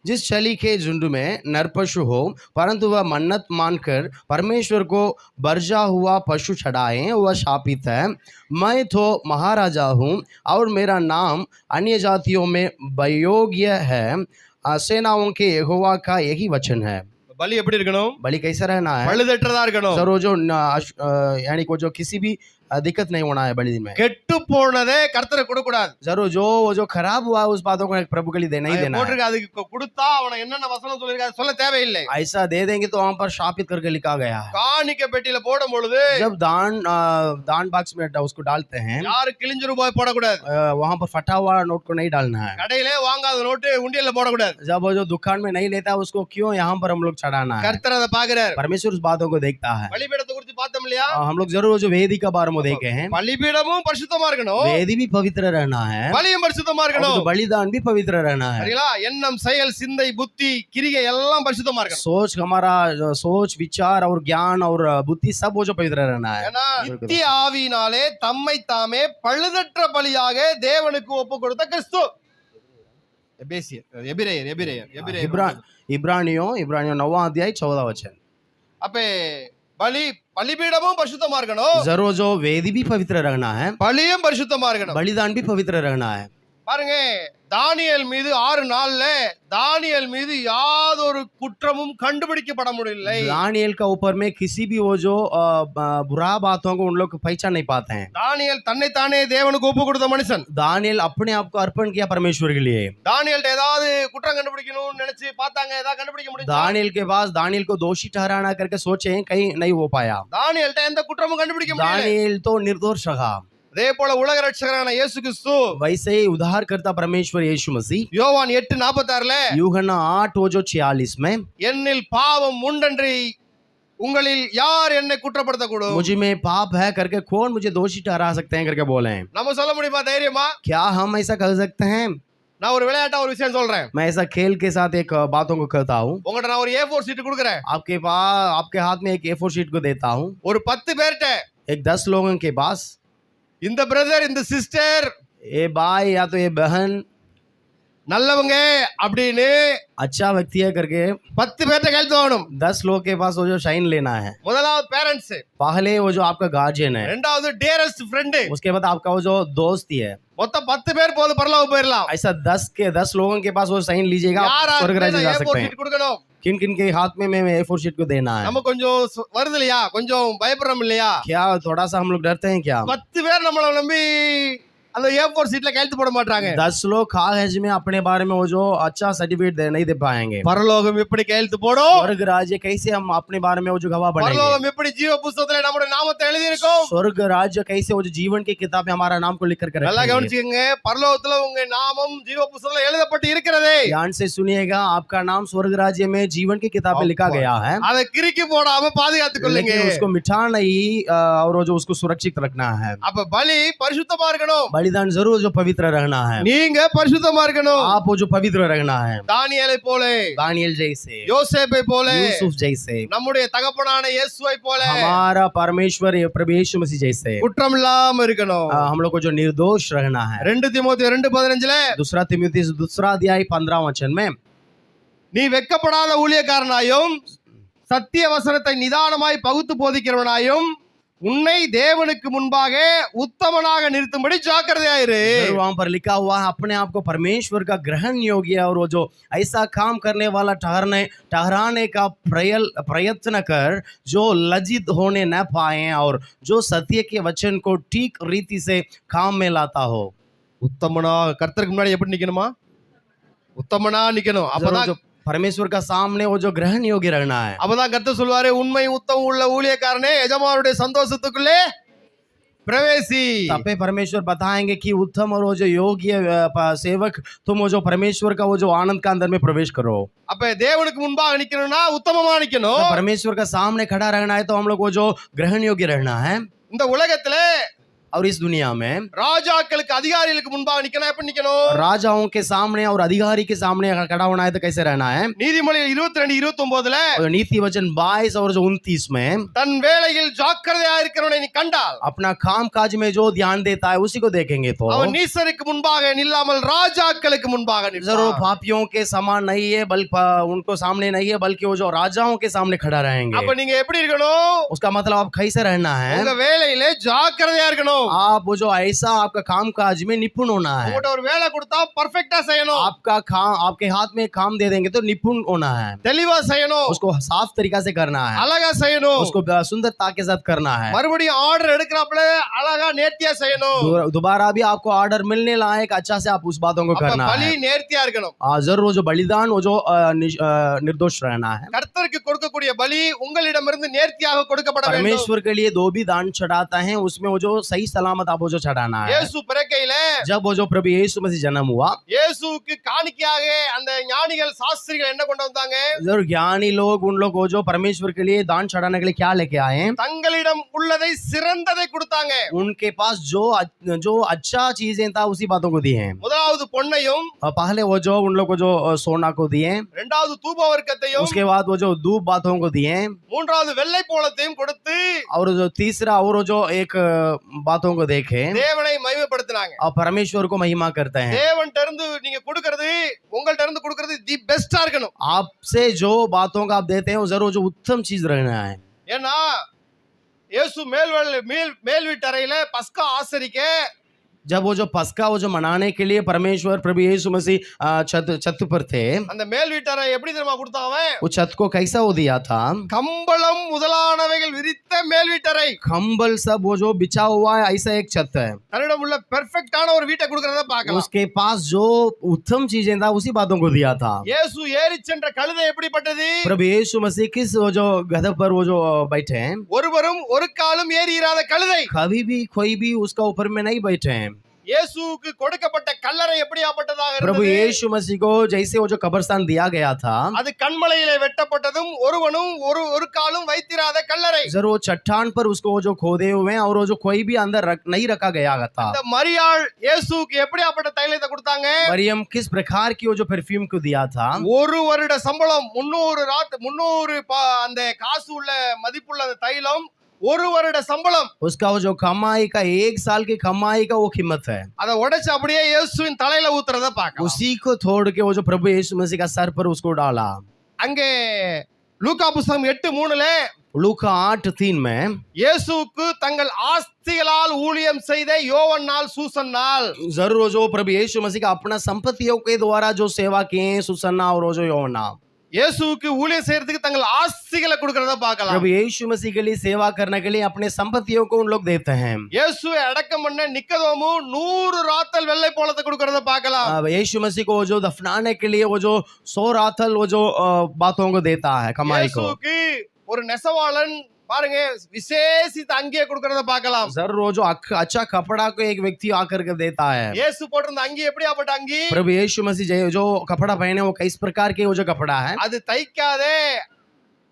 जिस छली के झुंड में नर पशु हो परंतु वह मन्नत मानकर परमेश्वर को बर्जा हुआ पशु चढ़ाए वह शापित है। मैं तो महाराजा हूँ और मेरा नाम अन्य जातियों में अयोग्य है। सेनाओं के यहोवा का यही वचन है। பலி எப்படி இருக்கணும்? बलि कैसा रहना है? பழுதற்றதா இருக்கணும். सर वो जो यानी को जो किसी भी दिक्कत नहीं होना है बलि में। கெட்டு போனதே கர்த்தரை கொடுக்க கூடாது. जरूर जो खराब हुआ है उस बातों को प्रभु के लिए देना ही देना है। போட்டுருக்கு, அதுக்கு கொடுத்தா அவன என்னென்ன வசனம் சொல்லிருக்காரு சொல்ல தேவையில்லை. ऐसा दे देंगे तो वहां पर शापित करके लिखा गया है। காணிக்கை பெட்டியில போடும் பொழுது जब दान बॉक्स में उसको डालते हैं, யாரு கிழிஞ்ச ரூபாய் போடக்கூடாது. वहां पर फटा हुआ नोट को नहीं डालना है। கடையிலே வாங்காத நோட்டு உண்டியல்ல போடக்கூடாது. जब वो जो दुकान में नहीं लेता उसको क्यों यहाँ पर हम लोग चढ़ाना है? கர்த்தர் அதை பாக்குறாரு. परमेश्वर उस बातों को देखता है। பலிபீடத்தை குறித்து பார்த்தோம் இல்லையா? हम लोग जरूर वो जो वेदी का बारे में देखे हैं। பலிபீடமும் பரிசுத்தமா இருக்கணும், वेदी भी पवित्र रहना है, பலியும் பரிசுத்தமா और இருக்கணும். जो बलिदान भी पवित्र रहना है। சரிங்களா? எண்ணம், செயல், சிந்தை, புத்தி, கிரியை எல்லாம் பரிசுத்தமா இருக்கணும். सोच हमारा सोच विचार और ज्ञान और बुद्धि सब वो जो पवित्र रहना है। ஏன்னா நித்திய ஆவியினாலே தம்மை தாமே பழுதற்ற பலியாக தேவனுக்கு ஒப்பு கொடுத்த கிறிஸ்து. எபிரேயர். इब्रानियों 9वां अध्याय 14वां वचन। அப்ப பலிபீடமும் பரிசுத்தமா இருக்கணும், जरूर जो वेदी भी पवित्र रहना है, பலியும் பரிசுத்தமா இருக்கணும். बलिदान भी पवित्र रहना है। பாருங்க, தானியேல் மீது 6 நாள்ல தானியேல் மீது யாதொரு குற்றமும் கண்டுபிடிக்கப்பட முடியல. दानियेल का ऊपर में किसी भी वो जो बुरा बातों को उन लोग पहचान नहीं पाते हैं। தானியேல் தன்னை தானே தேவனுக்கு ஒப்பு கொடுத்த மனுஷன். दानियेल अपने आप को अर्पण किया परमेश्वर के लिए। தானியேல்ட்ட ஏதாவது குற்றம் கண்டுபிடிக்கணும்னு நினைச்சு பார்த்தாங்க, ஏதாவது கண்டுபிடிக்க முடியல. दानियेल के पास दानियेल को दोषी ठहराना करके सोचे, कहीं नहीं हो पाया। தானியேல்ட்ட எந்த குற்றமும் கண்டுபிடிக்க முடியல. दानियेल तो निर्दोष रहा। அதே போல உலக ரட்சகரான இயேசு கிறிஸ்து, वैसे ही उद्धारकर्ता परमेश्वर यीशु मसीह, யோவான் 8:46 यूहन्ना 8 वो जो 46 में, என்னில் பாவம் உண்டன்றி உங்களில் யார் என்னை குற்றப்படுத்தக்கூடும்? मुझ में पाप है करके कौन मुझे दोषी ठहरा सकते हैं करके बोले हैं। நம்ம சொல்ல முடியுமா தைரியமா? क्या हम ऐसा कर सकते हैं? நான் ஒரு விளையாட்டா ஒரு விஷயம் சொல்றேன். मैं ऐसा खेल के साथ एक बातों को कहता हूँ। உங்கள்ட்ட நான் ஒரு A4 ஷீட் கொடுக்குறேன். आपके हाथ में एक A4 शीट को देता हूँ। ஒரு 10 பேர்ட்ட एक 10 लोगों के पास, இந்த பிரதர், இந்த சிஸ்டர், ये भाई या तो ये बहन நல்லவங்க அப்படின்னு अच्छा व्यक्ति है करके 10 பேர்ட்ட கையெழுத்து வாங்கணும். 10 लोग के पास वो जो साइन लेना है। முதலாவது பேரண்ட்ஸ், पहले वो जो आपका गार्जियन है, இரண்டாவது டியரஸ்ட் ஃப்ரெண்ட், उसके बाद आपका वो जो दोस्त ही है। மொத்தம் 10 பேர் போது பரலோகம் போயிரலாம். ऐसा 10 लोगों के पास वो साइन लीजिएगा, आप स्वर्ग राज्य जा सकते हैं। ஷீட் கொடுக்கணும். किन किन के हाथ में A4 शीट को देना है? நம்ம கொஞ்சம் வருது இல்லையா, கொஞ்சம் பயப்படுறோம் இல்லையா? क्या थोड़ा सा हम लोग डरते हैं क्या? 10 பேர் நம்மள நம்பி அந்த A4 ஷீட்ல கையெழுத்து போட மாட்டாங்க. 10 लोग कागज में अपने बारे में वो जो अच्छा सर्टिफिकेट नहीं दे पाएंगे। பரலோகம் எப்படி கையெழுத்து போடும்? स्वर्ग राज्य कैसे हम अपने बारे में वो जो गवाह बनेंगे? பரலோகம் எப்படி ஜீவ புத்தகத்துல நம்முடைய நாமத்தை எழுதி இருக்கும்? स्वर्ग राज्य कैसे वो जो जीवन की किताब में हमारा नाम को लिख कर நல்லா रखेंगे? கவனிச்சுக்கங்க, பரலோகத்துல உங்க நாமம் ஜீவ புத்தகத்துல எழுதப்பட்டு இருக்கிறதே. ध्यान से सुनिएगा, आपका नाम स्वर्ग राज्य में जीवन की किताब में लिखा गया है। அதை கிறுக்கி போடாம பாதுகாத்துக் கொள்ளுங்க. लेकिन उसको मिटा नहीं और वो जो उसको सुरक्षित रखना है। அப்ப பலி பரிசுத்தமா இருக்கணும், बलिदान जरूर जो पवित्र रहना है। நீங்க பரிசுத்தமா இருக்கணும். आप वो जो पवित्र रहना है। தானியேலை போல, दानियेल जैसे, யோசேப்பை போல, यूसुफ जैसे, நம்முடைய தகப்பனான இயேசுவை போல हमारा परमेश्वर प्रभु यीशु मसीह जैसे குற்றம் இல்லாம இருக்கணும். हम लोग को जो निर्दोष रहना है। 2 தீமோத்தேயு 2:15 दूसरा तीमुथियुस दूसरा अध्याय 15 वचन में, நீ வெட்கப்படாத ஊழியக்காரனாயும் சத்திய வசனத்தை நிதானமாய் பகுத்து போதிக்கிறவனாயும் உன்னை தேவனுக்கு முன்பாக உத்தமனாக நிறுத்தும்படி ஜாக்கிரதையாயிரு. वहां पर लिखा हुआ है, अपने आप को परमेश्वर का ग्रहण योग्य और वो जो ऐसा काम करने वाला ठहराने का प्रयत्न कर, जो लज्जित होने न पाए और जो सत्य के वचन को ठीक रीति से काम में लाता हो। உத்தமனா கர்த்தருக்கு முன்னாடி எப்படி நிக்கணுமா? உத்தமனா நிக்கணும். அப்பதான் जो परमेश्वर का सामने वो जो ग्रहण योग्य रहना है। அப்பதான் கர்த்தர் சொல்வாரு, உண்மை உத்தமம் உள்ள ஊழியக்காரனே எஜமானுடைய சந்தோஷத்துக்குள்ளே प्रवेशी। तब पे परमेश्वर बताएंगे कि उत्तम और वो जो योग्य सेवक, तुम वो जो परमेश्वर का वो जो आनंद का अंदर में प्रवेश करो। அப்ப தேவனுக்கு முன்பாக நிக்கணும்னா உத்தமமா நிக்கணும். परमेश्वर का सामने खड़ा रहना है तो हम लोग वो जो ग्रहण योग्य रहना है। இந்த உலகத்திலே और इस दुनिया में ராஜாக்களுக்கு அதிகாரிகளுக்கு முன்பாக நிக்கணும். எப்படி நிக்கணும்? राजाओं के सामने और अधिकारी के सामने खड़ा होना है तो कैसे रहना है? நீதிமொழிகள் 22:29 और नीति वचन 22 और जो 29 में, தன் வேளையில் ஜாக்கிரதையா இருக்கிறவனை நீ கண்டால், अपना काम काज में जो ध्यान देता है उसी को देखेंगे तो அவன் நீசருக்கு முன்பாக நில்லாமல் ராஜாக்களுக்கு முன்பாக जरूर நிற்பான். पापियों के समान नहीं है, बल्कि उनको सामने नहीं है, बल्कि वो जो राजाओं के सामने खड़ा रहेंगे। அப்ப நீங்க எப்படி இருக்கணும்? उसका मतलब आप कैसे रहना है? உங்க வேளையிலே ஜாக்கிரதையா இருக்கணும். இருக்கணும். आप वो जो ऐसा आपका काम काज में निपुण होना है. உங்கள்ட்ட ஒரு வேலை கொடுத்தா பர்ஃபெக்ட்டா செய்யணும். आपका काम आपके हाथ में काम दे देंगे तो निपुण होना है. தெளிவா செய்யணும். उसको साफ तरीका से करना है. அழகா செய்யணும். उसको सुंदरता के साथ करना है. மறுபடியும் ஆர்டர் எடுக்கறப்பல அழகா நேர்த்தியா செய்யணும். दोबारा भी आपको ऑर्डर मिलने लायक अच्छा से आप उस बातों को करना பலி है. நேர்த்தியா இருக்கணும். जरूर वो जो बलिदान वो जो निर्दोष रहना है. கர்த்தருக்கு கொடுக்கக்கூடிய பலி உங்களிடமிருந்து நேர்த்தியாக கொடுக்கப்பட வேண்டும். परमेश्वर के लिए दो भी दान चढ़ाता है उसमें वो जो सही सलामत आप वो जो चढ़ाना है. இயேசு பிறக்கையில जब वो जो प्रभु यीशु मसीह जन्म हुआ இயேசுவுக்கு காணிக்கையாக அந்த ஞானிகள் சாஸ்திரிகள் என்ன கொண்டு வந்தாங்க? जरूर ज्ञानी लोग उन लोग वो जो परमेश्वर के लिए दान चढ़ाने के लिए क्या लेके आए हैं? தங்களிடம் உள்ளதை சிறந்ததை கொடுத்தாங்க. उनके पास जो अच्छा चीजें था उसी बातों को दिए हैं. முதலாவது பொன்னையும், पहले वो जो उन लोग को जो सोना को दिए, இரண்டாவது தூப வர்க்கத்தையும், उसके बाद वो जो धूप बातों को दिए, மூன்றாவது வெள்ளை போலத்தையும் கொடுத்து और जो तीसरा और जो एक बातों को देखे தேவனை மகிமைப்படுத்தினாங்க. और परमेश्वर को महिमा करते हैं. தேவன்ட்ட இருந்து நீங்க கொடுக்கிறது, உங்கள்ட்ட இருந்து கொடுக்கிறது தி பெஸ்டா இருக்கணும். आपसे जो बातों का आप देते हैं वो जरूर जो उत्तम चीज रहना है. ஏன்னா இயேசு மேல் வீட்டறையில பஸ்கா ஆசரிக்க जब वो जो पस्का वो जो मनाने के लिए परमेश्वर प्रभु यीशु मसीह छत पर थे, அந்த மேல் வீட்டறை எப்படி தெரியுமா கொடுத்தான் அவன்? वो छत को कैसा वो दिया था? கம்பளம் முதலானவைகள் விரித்த மேல் வீட்டறை. कंबल सब वो जो बिछा हुआ है ऐसा एक छत है. தன்னிடம் உள்ள பெர்ஃபெக்ட்டான ஒரு வீட்டை கொடுக்கறத பார்க்கலாம். उसके पास जो उत्तम चीजें था उसी बातों को दिया था. இயேசு ஏறி சென்ற கழுதை எப்படிப்பட்டது? प्रभु यीशु मसीह किस वो जो गधे पर वो जो बैठे हैं, ஒருவரும் ஒரு காலும் ஏறி இராத கழுதை. कभी भी कोई भी उसका ऊपर में नहीं बैठे हैं. இயேசுவுக்கு கொடுக்கப்பட்ட கல்லறை எப்படியாப்பட்டதாக प्रभु இருந்தது? यीशु मसीह को जैसे वो जो कब्रिस्तान दिया गया था, அது கண்மலையிலே வெட்டப்பட்டதும் ஒருவனும் ஒரு காலும் வைத்திராத கல்லறை. जरूर वो चट्टान पर उसको वो जो खोदे हुए हैं और वो जो कोई भी अंदर नहीं रखा गया था. அந்த மரியாள் இயேசுவுக்கு எப்படியாப்பட்ட தைலத்தை கொடுத்தாங்க? मरियम किस प्रकार की वो जो परफ्यूम को दिया था? ஒரு வருட சம்பளம் 300 அந்த காசு உள்ள மதிப்புள்ள அந்த தைலம் ஒரு வருட சம்பளம். उसका वो जो कमाई का 1 साल की कमाई का वो कीमत है. அதை உடைச்சு அப்படியே இயேசுவின் தலையில ஊத்துறத பார்க்கலாம். उसी को तोड़ के वो जो प्रभु यीशु मसीह का सर पर उसको डाला. அங்கே லூக்கா புத்தகம் 8:3 लूका 8:3 में இயேசுவுக்கு தங்கள் ஆஸ்திகளால் ஊழியம் செய்த யோவன்னாள் சூசன்னாள். जरूर जो प्रभु यीशु मसीह का अपना संपत्तियों के द्वारा जो सेवा किए हैं, सुसन्ना और जो योना, இயேசுவுக்கு ஊழியம் செய்யறதுக்கு தங்கள் ஆஸ்திகளை கொடுக்கறத பார்க்கலாம். प्रभु यीशु मसीह के लिए सेवा करने के लिए अपने संपत्तियों को उन लोग देते हैं. இயேசுவை அடக்கம் பண்ண நிக்கதோமு 100 ராத்தல் வெள்ளை போலத்தை கொடுக்கறத பார்க்கலாம். यीशु मसीह को जो दफनाने के लिए वो जो 100 रातल वो जो बातों को देता है कमाई को. இயேசுவுக்கு ஒரு நெசவாளன் பாருங்க விசேஷித்த அங்கியை கொடுக்கறத பார்க்கலாம். जरूर वो जो अच्छा कपड़ा को एक व्यक्ति आकर के देता है. இயேசு போட்டிருந்த அங்கி எப்படியாப்பட்ட அங்கி? प्रभु यीशु मसीह जो कपड़ा पहने वो किस प्रकार के वो जो कपड़ा है? அது தைக்காதே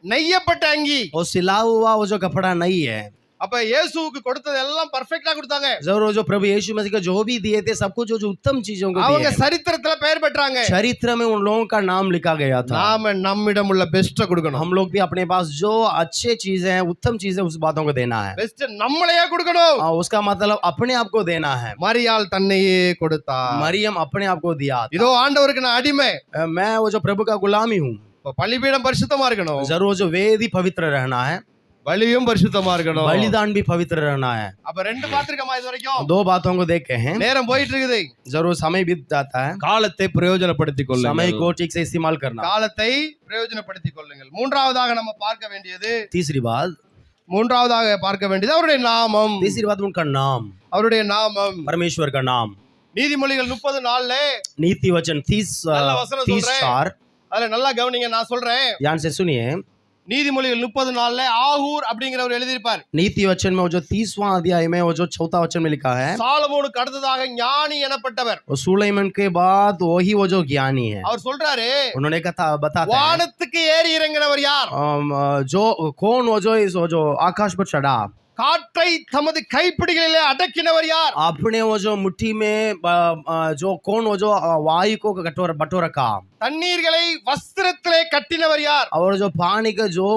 நெய்யப்பட்ட அங்கி. वो सिला हुआ वो जो कपड़ा नहीं है. அப்ப இயேசுவுக்கு கொடுத்தது எல்லாம் பெர்ஃபெக்ட்டா கொடுத்தாங்க. जरूर जो प्रभु यीशु मसीह को जो भी दिए थे सब कुछ जो उत्तम चीजों को அவங்க दिए. சரித்திரத்துல பெயர் பெற்றாங்க. चरित्र में उन लोगों का नाम लिखा गया था. நாம நம்மிடம் உள்ள பெஸ்ட கொடுக்கணும். हम लोग भी अपने पास जो अच्छे चीजें हैं, उत्तम चीजें उस बातों को देना है. பெஸ்ட் நம்மளையே கொடுக்கணும். उसका मतलब अपने आप को देना है. மரியாள் தன்னையே கொடுத்தா. मरियम अपने आप को दिया. இதோ ஆண்டவருக்கு நான் அடிமை. मैं वो जो प्रभु का गुलामी हूँ. பலிபீடம் பரிசுத்தமா இருக்கணும். जरूर जो वेदी पवित्र रहना है. பலியும் பரிசுத்தமா இருக்கணும். बलिदान भी पवित्र रहना है. அப்ப ரெண்டு பாத்திருக்கமா இது வரைக்கும்? 2 बातों को देखे हैं. நேரம் போயிட்டு இருக்குது. जरूर समय बीत जाता है. காலத்தை பிரயோஜனப்படுத்திக் समय கொள்ளுங்கள். को ठीक से इस्तेमाल करना. காலத்தை பிரயோஜனப்படுத்திக் கொள்ளுங்கள். மூன்றாவதாக நம்ம பார்க்க வேண்டியது तीसरी बात அவருடைய நாமம். तीसरी बात उनका नाम. அவருடைய நாமம். परमेश्वर का नाम. நீதிமொழிகள் 30:4 नीति वचन 30:4 அதுல நல்லா கவனிங்க, நான் சொல்றேன். ध्यान से सुनिए. நீதிமொழிகள் 30:4 ஆகூர் அப்படிங்கிறவர் எழுதியிருப்பார். नीति वचन में वो जो 30वां अध्याय में वो जो 4था वचन में लिखा है, சாலமோனுக்கு அடுத்ததாக ஞானி எனப்பட்டவர். वो सुलेमान के बाद वही वो जो ज्ञानी है. அவர் சொல்றாரு, उन्होंने कहा बताते हैं வானத்துக்கு ஏறி இறங்கினவர் யார்? जो कौन वो जो आकाश पर चढ़ा, காற்றை தமது கைப்பிடிகளிலே அடக்கினவர் யார்? अपने वो जो मुट्ठी में जो कौन वो जो वायु को बटो रखा, தண்ணீர்களை வஸ்திரத்திலே கட்டினவர் யார்? और जो पानी का जो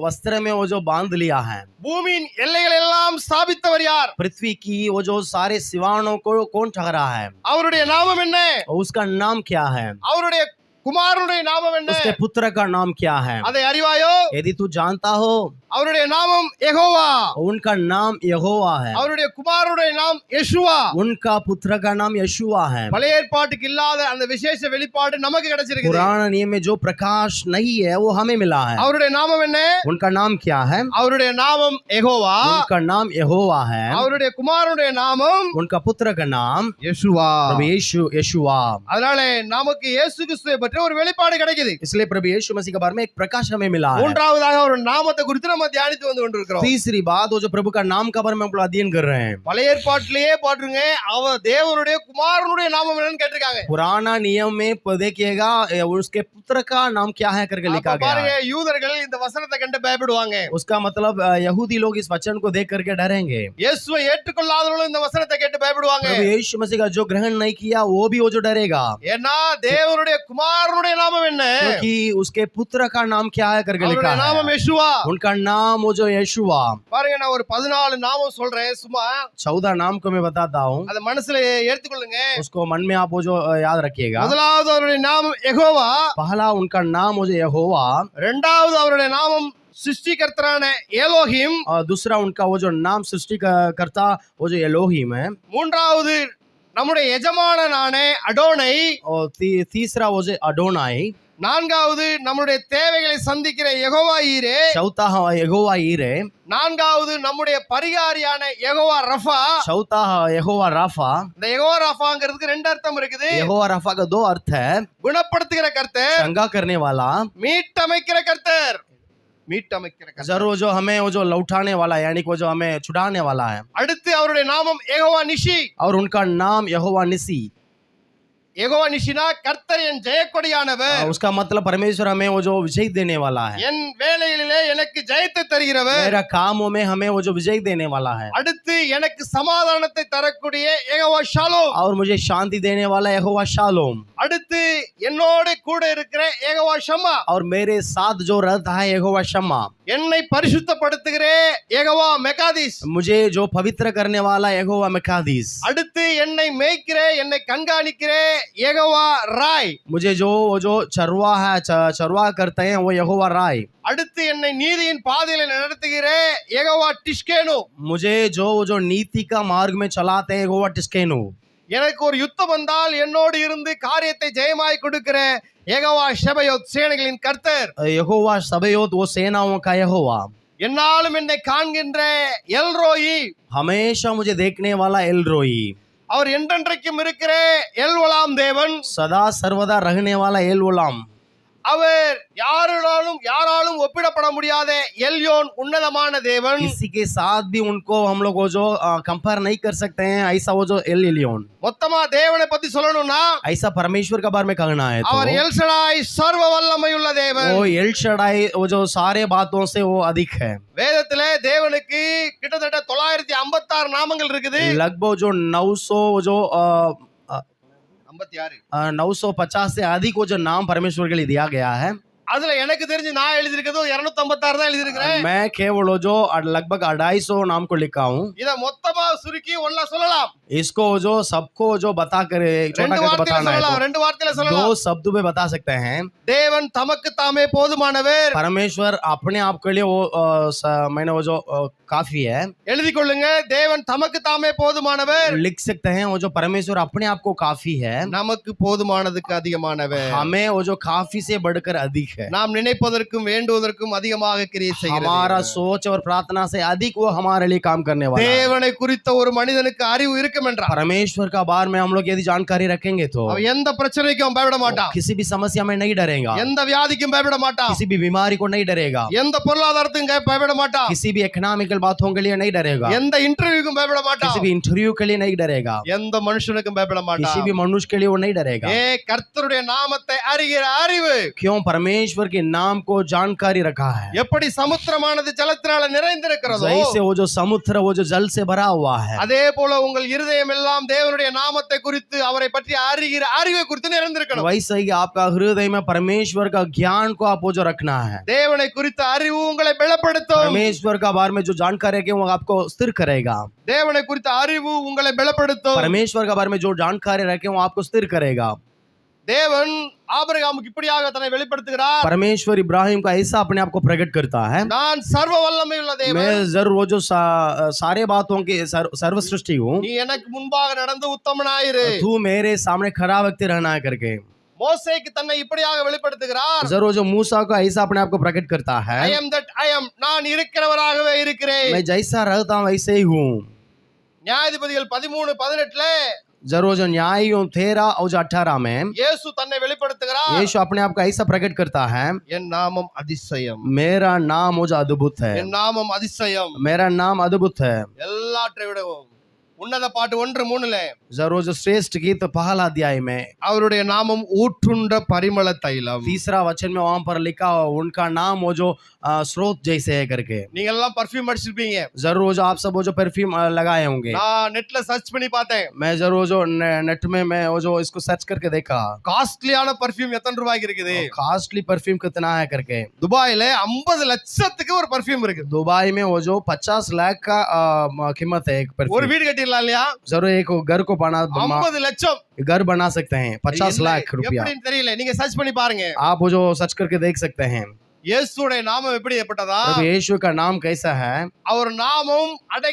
वस्त्र में वो जो बांध लिया है, பூமியின் எல்லைகள் எல்லாம் ஸ்தாபித்தவர் யார்? पृथ्वी की वो जो सारे सिवानों को कौन ठहरा है, அவருடைய நாமம் என்ன? उसका नाम क्या है, அவருடைய குமாரனுடைய நாமம் என்ன? उसके पुत्र का नाम क्या है? அதை அறிவாயோ? यदि तू जानता हो அவருடைய நாமம் யெகோவா, उनका नाम यहोवा है, அவருடைய குமாரனுடைய நாமம் யெஷுவா. उनका पुत्र का नाम यशुआ है। பழைய ஏற்பாட்டுக்கு இல்லாத அந்த விசேஷ வெளிப்பாடு நமக்கு கிடைச்சிருக்குது. पुराना नियम में जो प्रकाश नहीं है वो हमें मिला है। அவருடைய நாமம் என்ன? उनका नाम क्या है? அவருடைய நாமம் யெகோவா. उनका नाम यहोवा है। அவருடைய குமாரனுடைய நாமம் उनका पुत्र का नाम யெஷுவா. प्रभु यीशु यशुआ। அதனால நமக்கு இயேசு கிறிஸ்துவை பற்றி ஒரு வெளிப்பாடு கிடைக்குது. इसलिए प्रभु यीशु मसीह के बारे में एक प्रकाश हमें मिला है। மூன்றாவதாக ஒரு நாமத்தை குறித்து நம்ம தியானித்து வந்து கொண்டிருக்கிறோம். तीसरी बात वो जो प्रभु का नाम का बारे में हम लोग अध्ययन कर रहे हैं। பழைய ஏற்பாட்டிலேயே பாருங்க, அவர் தேவனுடைய குமாரனுடைய நாமம் என்னன்னு கேட்டிருக்காங்க. पुराना नियम में देखिएगा उसके पुत्र का नाम क्या है करके लिखा அப்ப गया பாருங்க, है। யூதர்கள் இந்த வசனத்தை கண்டு பயப்படுவாங்க. उसका मतलब यहूदी लोग इस वचन को देख करके डरेंगे। இயேசுவை ஏற்றுக்கொள்ளாதவர்களும் இந்த வசனத்தை கேட்டு பயப்படுவாங்க. प्रभु यीशु मसीह का जो ग्रहण नहीं किया वो भी वो जो डरेगा, ஏன்னா தேவனுடைய குமாரனுடைய நாமம் என்ன? क्योंकि उसके पुत्र का नाम क्या है करके लिखा அவருடைய நாமம் है। யெஷுவா. उनका नाम वो जो यशुआ। பாருங்க, நான் ஒரு 14 நாமம் சொல்றேன், சும்மா 14 नाम को मैं बताता हूँ, அத மனசுல ஏத்துக்கொள்ளுங்க. उसको मन में आप वो जो याद रखिएगा। முதலாவது அவருடைய நாமம் யெகோவா. पहला उनका नाम वो जो यहोवा, இரண்டாவது அவருடைய நாமம் சிருஷ்டிகர்த்தரான எலோஹிம். और दूसरा उनका वो जो नाम सृष्टि करता वो जो एलोहिम है। மூன்றாவது நம்முடைய எஜமானனான அடோனை. और तीसरा वो जो अडोनाई। நான்காவது நம்முடைய தேவைகளை சந்திக்கிற யெகோவா ஈரே. चौथा यहोवा ईरे। நான்காவது நம்முடைய பரிகாரியான யெகோவா ரஃபா. चौथा यहोवा राफा। இந்த யெகோவா ரஃபாங்கிறதுக்கு ரெண்டு அர்த்தம் இருக்குது. यहोवा राफा का दो अर्थ है, குணப்படுத்துகிற கர்த்தர், चंगा करने वाला, மீட்டமைக்கிற கர்த்தர். மீட்டமைக்கிற கர்த்தர். जरूर जो हमें वो जो लौटाने वाला यानी कि वो जो हमें छुड़ाने वाला है। அடுத்து அவருடைய நாமம் யெகோவா நிஷி. और उनका नाम यहोवा निसी। யெகோவா நிஷினா கர்த்தர் என் ஜெயக்கொடியானவர். उसका मतलब परमेश्वर हमें वो जो विजय देने वाला है। என் வேலையிலே எனக்கு ஜெயத்தை தருகிறவர். मेरा कामों में हमें वो जो विजय देने वाला है। அடுத்து எனக்கு சமாதானத்தை தரக்கூடிய யெகோவா ஷாலோம். और मुझे शांति देने वाला यहोवा शालोम। அடுத்து என்னோட கூட இருக்கிற யெகோவா ஷம்மா. और मेरे साथ जो रहता है यहोवा शम्मा। என்னை பரிசுத்தப்படுத்துகிற யெகோவா மெகாதிஸ். मुझे जो पवित्र करने वाला यहोवा मेकादिस। அடுத்து என்னை மேய்க்கிற என்னை கண்காணிக்கிற யெகோவா ராய். मुझे जो वो जो चरवा है चरवा करते हैं वो यहोवा राय। அடுத்து என்னை நீதியின் பாதையில நடத்துகிற யெகோவா டிஷ்கேனு. मुझे जो वो जो नीति का मार्ग में चलाते हैं यहोवा टिस्केनु। எனக்கு ஒரு யுத்தம் வந்தால் என்னோடு இருந்து காரியத்தை ஜெயமாய் கொடுக்கிற யெகோவா ஷெபயோத், சேனைகளின் கர்த்தர். यहोवा सबयोत वो सेनाओं का यहोवा। என்னாலும் என்னை காண்கின்ற எல்ரோயி. हमेशा मुझे देखने वाला एलरोई। அவர் என்றென்றைக்கும் இருக்கிற எல்வலாம் தேவன். सदा सर्वदा रहने वाला एलवलाम। அவர் யாராலும் ஒப்பிடப்பட முடியாத எல்யோன், உன்னதமான தேவன். किसी के साथ भी उनको हम लोग वो जो कंपेयर नहीं कर सकते हैं, ऐसा वो जो एलियन। மொத்தமா தேவனை பத்தி சொல்லணும்னா ऐसा परमेश्वर के बारे में कहना है அவர் तो எல்ஷடாய், சர்வ வல்லமையுள்ள தேவன். वो एल शडाई वो जो सारे बातों से वो अधिक है। வேதத்திலே தேவனுக்கு கிட்டத்தட்ட 956 நாமங்கள் இருக்குது. लगभग जो 900 जो 56. 950 से अधिक वो जो नाम परमेश्वर के लिए दिया गया है। அதுல எனக்கு தெரிஞ்சு நான் எழுதியிருக்கிறது 256 தான் எழுதியிருக்கிறேன். मैं केवल वो जो लगभग 250 नाम को लिखा हूँ। இத மொத்தமா சுருக்கி ஒண்ணா சொல்லலாம். इसको जो सबको जो बता कर छोटा ரெண்டு करके வார்த்தையில बताना है சொல்லலாம், ரெண்டு வார்த்தையில तो சொல்லலாம். 2 शब्दों में बता सकते हैं। தேவன் தமக்கு தாமே போதுமானவர். परमेश्वर अपने आप के लिए वो मैंने वो जो काफी है। எழுதி கொள்ளுங்க, தேவன் தமக்கு தாமே போதுமானவர். लिख सकते हैं वो जो परमेश्वर अपने आप को काफी है। நமக்கு போதுமானதுக்கு அதிகமானவர். हमें वो जो काफी से बढ़कर अधिक है। நாம் நினைப்பதற்கும் வேண்டுவதற்கும் அதிகமாக கிரியை செய்கிறது. हमारा सोच और प्रार्थना से अधिक वो हमारे लिए काम करने वाला है। தேவனை குறித்த ஒரு மனிதனுக்கு அறிவு இருக்கும் என்றால் परमेश्वर का बारे में हम लोग यदि जानकारी रखेंगे तो அவன் எந்த பிரச்சனைக்கும் பயப்பட மாட்டான். किसी भी समस्या में नहीं डरेगा, எந்த வியாதிக்கும் பயப்பட மாட்டான். किसी भी बीमारी को नहीं डरेगा, எந்த பொருளாதாரத்துக்கும் பயப்பட மாட்டான். किसी भी इकोनॉमिकल बातों के लिए नहीं डरेगा, எந்த இன்டர்வியூக்கும் பயப்பட மாட்டான். किसी भी इंटरव्यू के लिए नहीं डरेगा, எந்த மனுஷனுக்கும் பயப்பட किसी மாட்டான். भी मनुष्य के लिए वो नहीं डरेगा। கர்த்தருடைய நாமத்தை அறிகிற அறிவு. क्यों? परमेश्वर के नाम को जानकारी रखा है। எப்படி சமுத்திரமானது ஜலத்தினால நிறைந்திருக்கிறதோ जैसे वो जो समुद्र वो जो जल से भरा हुआ है, அதே போல உங்கள் இருதயம் எல்லாம் தேவனுடைய நாமத்தை குறித்து அவரை பற்றி அறிகிற அறிவை குறித்து நிறைந்திருக்கணும். वैसे ही आपका हृदय में परमेश्वर का ज्ञान को आप वो जो रखना है। தேவனை குறித்த அறிவு உங்களை பலப்படுத்தும். परमेश्वर का बारे में जो जानकारी है वो आपको स्थिर करेगा। தேவனை குறித்த அறிவு உங்களை பலப்படுத்தும். परमेश्वर के बारे में जो जानकारी रखे वो आपको स्थिर करेगा। தேவன் ஆபிரகாமுக்கு இப்படியாக தன்னை வெளிப்படுத்துகிறார். परमेश्वर इब्राहिम का ऐसा अपने आप को प्रकट करता है, நான் சர்வ வல்லமை உள்ள தேவன், मैं जरूर वो जो सारे बातों के सर्व सृष्टि हूँ, நீ எனக்கு முன்பாக நடந்து உத்தமனாயிரு. तू मेरे सामने खरा व्यक्ति रहना है करके மோசேக்கு தன்னை இப்படியாக வெளிப்படுத்துகிறார். जरूर जो मूसा को ऐसा अपने आप को प्रकट करता है, I am that I am, நான் இருக்கிறவராகவே இருக்கிறேன். मैं जैसा रहता हूँ वैसे ही हूँ. நியாயாதிபதிகள் 13:18 जरूर जो न्यायियों 13 और 18 में இயேசு தன்னை வெளிப்படுத்துகிறார். यीशु अपने आप को ऐसा प्रकट करता है, என் நாமம் அதிசயம், मेरा नाम वो जो अद्भुत है, என் நாமம் அதிசயம், मेरा नाम अद्भुत है. எல்லாற்றை விடவும். உன்னத பாட்டு 1:3 जरूर जो श्रेष्ठ गीत पहला अध्याय में அவருடைய நாமம் ஊற்றுண்ட பரிமள தைலம். तीसरा वचन में वहां पर लिखा उनका नाम वो जो स्रोत जैसे है करके. நீங்க எல்லாம் பர்ஃபியூம் அடிச்சிருப்பீங்க. जरूर वो जो आप सब वो जो परफ्यूम लगाए होंगे. நான் நெட்ல சர்ச் பண்ணி பார்த்தேன். मैं जरूर जो नेट में मैं वो जो इसको सर्च करके देखा, காஸ்ட்லியான பர்ஃபியூம் எத்தனை ரூபாய்க்கு இருக்குது? कॉस्टली परफ्यूम कितना है करके. துபாயில 50 லட்சத்துக்கு ஒரு பர்ஃபியூம் இருக்கு. दुबई में वो जो 50 लाख का कीमत है एक ஒரு परफ्यूम. வீடு கட்டிடலாம் இல்லையா? जरूर एक घर को 50 லட்சம் घर बना सकते हैं 50 लाख रुपया. எப்படின்னு தெரியல, நீங்க சர்ச் பண்ணி பாருங்க. आप वो जो सर्च करके देख सकते हैं. இயேசுடைய நாமம் எப்படி ஏற்பட்டதா? प्रभु यीशु का नाम कैसा है? அவர் நாமம் அந்த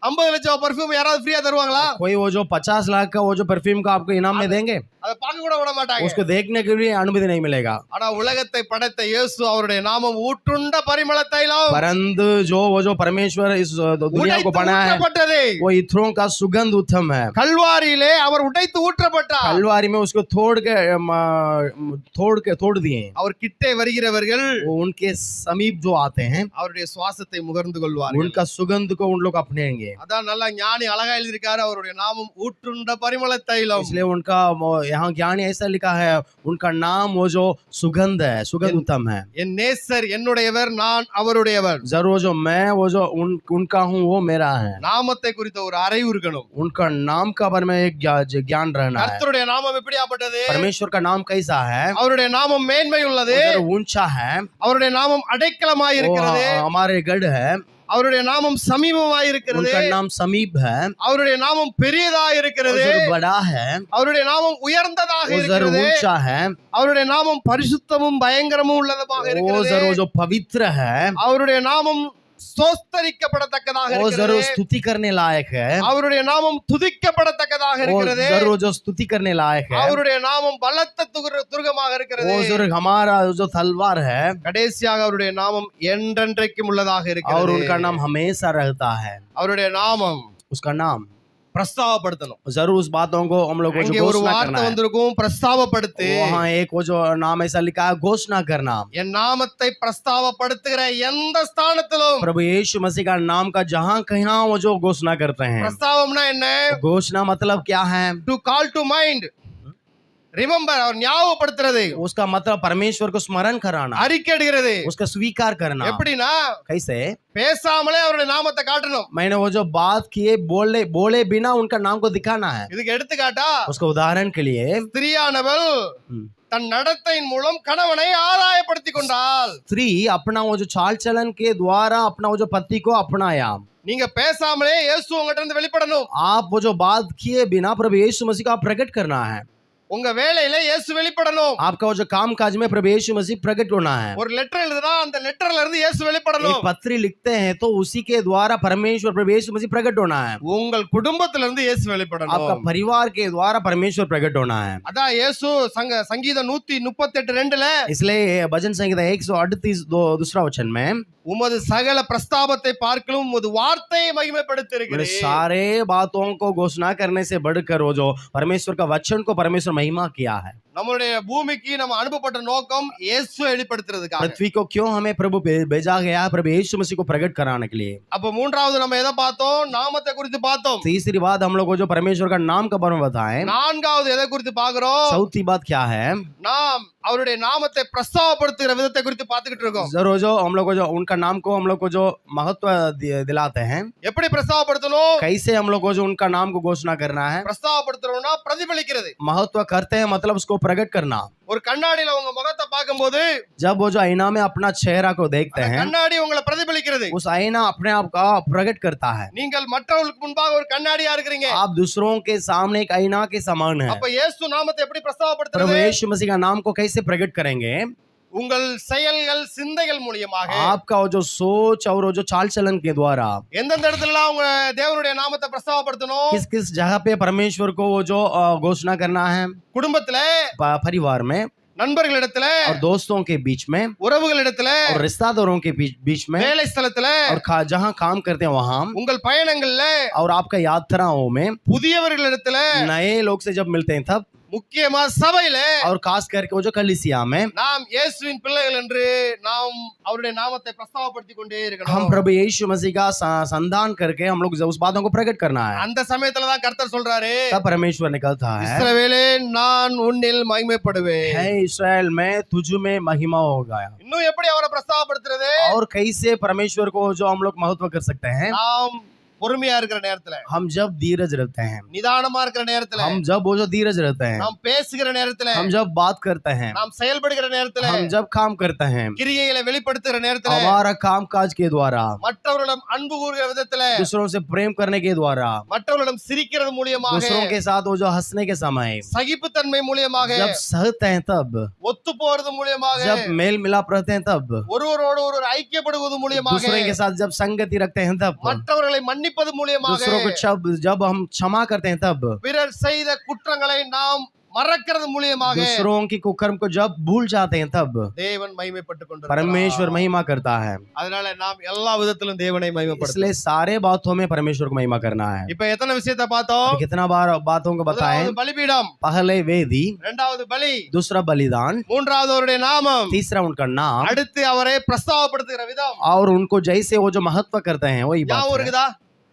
50 லட்சம் பர்ஃபியூம் யாராவது ஃப்ரீயா தருவாங்களா? कोई वो जो 50 लाख का वो जो परफ्यूम का आपको इनाम में देंगे? அதை பார்க்க கூட விட மாட்டாங்க. उसको देखने के लिए अनुमति नहीं मिलेगा. ஆனா உலகத்தை படைத்த இயேசு அவருடைய நாமம் ஊற்றுண்ட பரிமள தைலம். परंतु जो वो जो परमेश्वर इस दुनिया को बनाया है, वो इत्रों का सुगंध उत्तम है. கல்வாரியிலே அவர் உடைத்து ஊற்றப்பட்டார். कलवारी में उसको तोड़ दिए. அவர் கிட்டே வருகிறவர்கள் वो उनके समीप जो आते हैं, அவருடைய சுவாசத்தை முகர்ந்து கொள்வார்கள். उनका सुगंध को उन लोग अपनेंगे. அதான் நல்லா ஞானி அழகா எழுதியிருக்காரு, அவருடைய நாமம் ஊற்றுண்ட பரிமள தைலம். इसलिए उनका यहाँ ज्ञानी ऐसा लिखा है, उनका नाम वो जो सुगंध है, सुगंध उत्तम है. என் நேசர் என்னுடையவர், நான் அவருடையவர். जरूर जो मैं वो जो उनका हूँ वो मेरा है. நாமத்தை குறித்த ஒரு அறிவு இருக்கணும். उनका नाम का बारे में एक ज्ञान रहना है. கர்த்தருடைய நாமம் எப்படியாப்பட்டது? परमेश्वर का नाम कैसा है? அவருடைய நாமம் மேன்மை உள்ளது. ऊंचा है. அவருடைய நாமம் அடைக்கலமாய் இருக்கிறது. हमारे गढ़ है. அவருடைய நாமம் சமீபமாய் இருக்கிறது. उनका नाम समीप है. அவருடைய நாமம் பெரியதாய் இருக்கிறது. बड़ा है. அவருடைய நாமம் உயர்ந்ததாக இருக்கிறது. ऊंचा है. அவருடைய நாமம் பரிசுத்தமும் பயங்கரமும் உள்ளதாக இருக்கிறது. जो पवित्र है. அவருடைய நாமம் ஸ்தோத்தரிக்கப்படத்தக்கதாக वो இருக்கிறது. जरूर स्तुति करने लायक है. அவருடைய நாமம் துதிக்கப்படத்தக்கதாக இருக்கிறது. जरूर जो स्तुति करने लायक है. அவருடைய நாமம் பலத்த துர்கமாக இருக்கிறது. वो जरूर हमारा जो तलवार है. கடைசியாக அவருடைய நாமம் என்றென்றைக்கும் உள்ளதாக और இருக்கிறது. उनका नाम हमेशा रहता है. அவருடைய நாமம் उसका नाम பிரஸ்தாவப்படுத்தணும். जरूर उस बातों को हम लोग को இங்கே ஒரு घोषणा வார்த்தை करना है. வந்திருக்கும், பிரஸ்தாவப்படுத்து. वहाँ एक वो जो नाम ऐसा लिखा है, घोषणा करना. என் நாமத்தை பிரஸ்தாவப்படுத்துகிற எந்த ஸ்தானத்திலும். प्रभु यीशु मसीह का नाम का जहाँ कहीं वो जो घोषणा करते हैं. பிரஸ்தாவம்னா என்ன? घोषणा मतलब क्या है? To call to mind, remember, அவர் ஞாபகப்படுத்துறது. उसका मतलब परमेश्वर को स्मरण कराना, அறிக்கையிடுகிறது. उसका स्वीकार करना. எப்படின்னா कैसे? பேசாமலே அவருடைய நாமத்தை காட்டணும். मैंने वो जो बात किए बोले बिना उनका नाम को दिखाना है. இதுக்கு எடுத்துக்காட்டா, उसका उदाहरण के लिए ஸ்திரியானவள் தன் நடத்தையின் மூலம் கணவனை ஆதாயப்படுத்திக் கொண்டாள். स्त्री अपना वो जो चाल चलन के द्वारा अपना वो जो पति को अपनाया. நீங்க பேசாமலே இயேசு உங்ககிட்ட இருந்து வெளிப்படணும். आप वो जो बात किए बिना प्रभु यीशु मसीह को आप प्रकट करना है. உங்க வேலையில இயேசு வெளிப்படணும். आपका वो जो काम काज में प्रभु यीशु मसीह प्रकट होना है. ஒரு லெட்டர் எழுதுனா அந்த லெட்டர்ல இருந்து இயேசு வெளிப்படணும். एक पत्री लिखते हैं तो उसी के द्वारा परमेश्वर प्रभु यीशु मसीह प्रकट होना है. உங்கள் குடும்பத்துல இருந்து இயேசு வெளிப்படணும். आपका परिवार के द्वारा परमेश्वर प्रकट होना है. அதான் இயேசு சங்கீதம் 138:2 इसलिए भजन संहिता 138 दूसरा वचन में உமது சகல பிரஸ்தாபத்தை பார்க்கலும் உமது வார்த்தையை मेरे மகிமைப்படுத்தியிருக்கிறீர். सारे बातों को घोषणा करने से बढ़कर वो जो परमेश्वर का वचन को परमेश्वर महिमा किया है. நம்மளுடைய பூமிக்கு நம்ம அனுப்பப்பட்ட நோக்கம் இயேசு வெளிப்படுத்துறதுக்காக. पृथ्वी को क्यों हमें प्रभु भेजा गया? प्रभु यीशु मसीह को प्रकट कराने के लिए. அப்ப மூன்றாவது நம்ம எதை பார்த்தோம்? நாமத்தை குறித்து பார்த்தோம். तीसरी बात हम लोग को जो परमेश्वर का नाम का बारे में बताएं. நான்காவது எதை குறித்து பார்க்கிறோம்? चौथी बात क्या है? நாம் அவருடைய நாமத்தை பிரஸ்தாவப்படுத்துகிற விதத்தை குறித்து பார்த்துக்கிட்டு இருக்கோம். जरूर जो हम लोग को जो उनका नाम को हम लोग को जो महत्व दिलाते हैं. எப்படி பிரஸ்தாவப்படுத்தணும்? कैसे हम लोग को जो उनका नाम को घोषणा करना है? பிரஸ்தாவப்படுத்துறோம்னா பிரதிபலிக்கிறது. महत्व करते हैं मतलब उसको प्रकट करना। ஒரு கண்ணாடியில உங்க முகத்தை பார்க்கும்போது जब वो जो आईना में अपना चेहरा को देखते அந்த हैं, கண்ணாடி உங்களை பிரதிபலிக்கிறது. उस आईना अपने आप का प्रकट करता है। நீங்கள் மற்றவர்களுக்கு முன்பாக ஒரு கண்ணாடியா இருக்கிறீங்க. आप दूसरों के सामने एक आईना के समान है। அப்ப இயேசு நாமத்தை எப்படி प्रभु பிரஸ்தாபப்படுத்துறது? यीशु मसीह का नाम को कैसे प्रकट करेंगे? உங்கள் செயல்கள் சிந்தைகள் மூலமாக आपका वो जो सोच और वो जो चाल चलन के द्वारा எந்தெந்த இடத்துலலாம் உங்க தேவனுடைய நாமத்தை பிரஸ்தாபப்படுத்தணும்? किस किस जगह पे परमेश्वर को वो जो घोषणा करना है, குடும்பத்துல, परिवार में நண்பர்களிடத்துல, और दोस्तों के बीच में உறவுகளிடத்துல, और रिश्तेदारों के बीच में வேலை ஸ்தலத்துல, और जहाँ काम करते हैं वहाँ, உங்கள் பயணங்கள்ல, और आपका यात्राओं में புதியவர்களிடத்துல, नए लोग से जब मिलते हैं तब, முக்கியமா சபையில और खास करके वो जो कलीसिया में நாம் இயேசுவின் பிள்ளைகள் என்று நாம் அவருடைய நாமத்தை பிரஸ்தாபப்படுத்திக் கொண்டே हम இருக்கணும். प्रभु यीशु मसीह का संधान करके हम लोग उस बातों को प्रकट करना है। அந்த சமயத்துல தான் கர்த்தர் சொல்றாரு, तब परमेश्वर ने कहा है, இஸ்ரவேலே நான் உன்னில் மகிமைப்படுவேன். हे इस्राएल में तुझ में महिमा होगा। இன்னும் எப்படி அவரை பிரஸ்தாபப்படுத்துறது? और कैसे परमेश्वर को जो हम लोग महत्व कर सकते हैं? நாம் பொறுமையா இருக்கிற நேரத்துல, हम जब धीरज रहते हैं, நிதானமா இருக்கிற நேரத்துல, हम जब वो जो धीरज रहते हैं, நாம் பேசுகிற நேரத்துல, हम जब बात करते हैं, நாம் செயல்படுகிற நேரத்துல, हम जब काम करते हैं, கிரியைகளை வெளிப்படுத்துகிற நேரத்துல, हमारा काम काज के द्वारा, மற்றவர்களிடம் அன்பு கூறுகிற விதத்துல, दूसरों से प्रेम करने के द्वारा, மற்றவர்களிடம் சிரிக்கிறது மூலியமாக, दूसरों के साथ वो जो हंसने के समय, சகிப்புத்தன்மை மூலியமாக, जब सहते हैं तब, ஒத்து போறது மூலியமாக, जब मेल मिलाप रहते हैं तब, ஒருவரோடு ஒருவர் ஐக்கியப்படுவது மூலியமாக, दूसरे के साथ जब संगति रखते हैं तब, மற்றவர்களை மன்னிப்பது மூலியமாக, दूसरों को जब हम क्षमा करते हैं तब, பிறர் செய்த குற்றங்களை நாம் மறக்கிறது மூலியமாக, दूसरों की कुकर्म को जब भूल जाते हैं तब தேவன் மகிமைப்பட்டுக் கொண்டிருக்கிறார். परमेश्वर महिमा करता है। அதனால நாம் எல்லா விதத்திலும் தேவனை மகிமைப்படுத்தணும். इसलिए सारे बातों में परमेश्वर को महिमा करना है। இப்ப எத்தனை விஷயத்தை பார்த்தோம்? कितना बार बातों को बताएं? முதலாவது பலிபீடம், पहले वेदी, இரண்டாவது பலி, दूसरा बलिदान, மூன்றாவது அவருடைய நாமம், तीसरा उनका नाम, அடுத்து அவரை பிரஸ்தாபப்படுத்துகிற விதம். और उनको जैसे वो जो महत्व करते हैं वही बात ஞாபகம் है। இருக்குதா?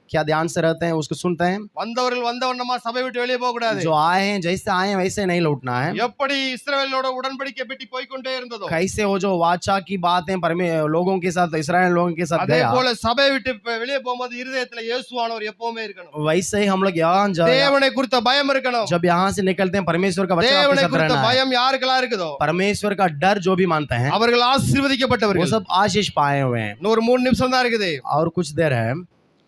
क्या ध्यान से रहते हैं, उसको सुनते हैं? வந்தவர்கள் வந்த வண்ணமா சபை விட்டு வெளியே போக கூடாது. जो आए हैं जैसे आए हैं वैसे नहीं लौटना है। எப்படி இஸ்ரவேலோட உடன்படிக்கை பெட்டி போய் கொண்டே இருந்ததோ, कैसे वो जो वाचा की बातें लोगों के साथ, इस्राएल लोगों के साथ அதே गया, போல சபை விட்டு வெளியே போகும்போது இருதயத்துல இயேசுவானவர் எப்பவுமே இருக்கணும். वैसे ही हम लोग यहाँ தேவனை குறித்த பயம் இருக்கணும். जब यहाँ से निकलते हैं परमेश्वर का वचन आपके தேவனை साथ குறித்த रहना है। பயம் யாருக்கெல்லாம் இருக்குதோ परमेश्वर का डर जो भी मानते हैं அவர்கள் वो ஆசீர்வதிக்கப்பட்டவர்கள். सब आशीष पाए हुए हैं। இன்னொரு 3 நிமிஷம் தான் இருக்குது. और कुछ देर है,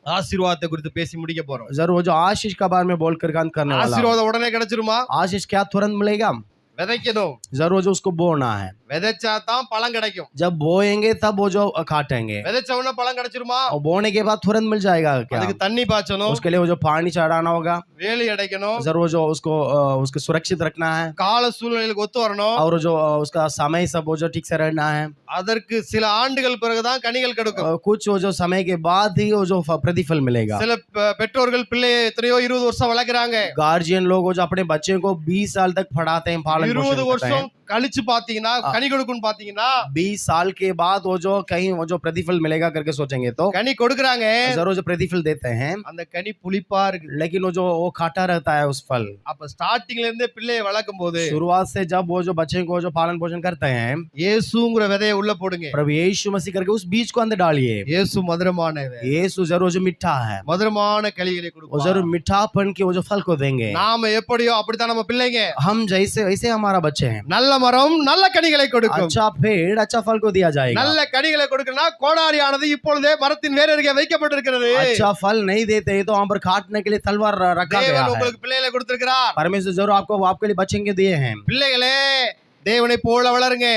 ஆசீர்வாதத்தை குறித்து பேசி முடிக்க போறோம். जरूर जो आशीष का बारे में बोलकर काम करने वाला हूं। ஆசீர்வாதம் உடனே கிடைச்சிருமா? आशीष क्या तुरंत मिलेगा? விதைக்கணும். जरूर जो उसको बोना है, விதைச்சா தான் பழம் கிடைக்கும். जब बोएंगे तब वो जो काटेंगे, விதைச்ச உடனே பழம் கிடைச்சிருமா? और बोने के बाद तुरंत मिल जाएगा क्या? அதுக்கு தண்ணி பாய்ச்சணும், उसके लिए वो जो पानी चढ़ाना होगा, வேலி அடைக்கணும், जरूर जो उसको सुरक्षित रखना है, கால சூழ்நிலைக்கு ஒத்து வரணும். और जो उसका समय सब वो जो ठीक से रहना है। அதற்கு சில ஆண்டுகள் பிறகுதான் கனிகள் கிடைக்கும். कुछ वो जो समय के बाद ही वो जो प्रतिफल मिलेगा। சில பெற்றோர்கள் பிள்ளையை எத்தனையோ 20 வருஷம் வளர்க்கறாங்க. गार्जियन लोग जो अपने बच्चे को 20 साल तक पढ़ाते हैं, पालन 20 पोषण करते வருஷம் हैं, கழிச்சு பாத்தீங்கன்னா கனி கொடுக்கும்னு பாத்தீங்கன்னா 20 साल के बाद वो जो कहीं वो जो प्रतिफल मिलेगा करके सोचेंगे तो கனி கொடுக்கறாங்க. जरूर जो प्रतिफल देते हैं, அந்த கனி புளிப்பா இருக்கு. लेकिन वो जो वो खाटा रहता है उस फल। அப்ப ஸ்டார்டிங்ல இருந்தே பிள்ளையை வளர்க்கும் போது शुरुआत से जब वो जो बच्चे को जो पालन पोषण करते हैं, இயேசுங்கிற விதையை உள்ள போடுங்க. प्रभु यीशु मसीह करके उस बीज को अंदर डालिए। இயேசு மதுரமானவர். यीशु जरूर जो मीठा है, மதுரமான கனிகளை वो கொடுப்பார். जरूर मीठापन के वो जो फल को देंगे। நாம எப்படியோ அப்படித்தான் நம்ம பிள்ளைங்க. हम जैसे वैसे हमारा बच्चे हैं। நல்ல மரம் நல்ல கனிகளை கொடுக்கும். अच्छा पेड़ अच्छा फल को दिया जाएगा। நல்ல கனிகளை கொடுக்கணும்னா கோடாரியானது இப்பொழுதே மரத்தின் வேர் அருகே வைக்கப்பட்டிருக்கிறது. अच्छा फल नहीं देते तो वहाँ पर काटने के लिए तलवार रखा गया தேவன் है। உங்களுக்கு பிள்ளைகளை கொடுத்திருக்கிறார். परमेश्वर जरूर आपके लिए बच्चे के दिए हैं। பிள்ளைகளே தேவனை போல வளருங்க.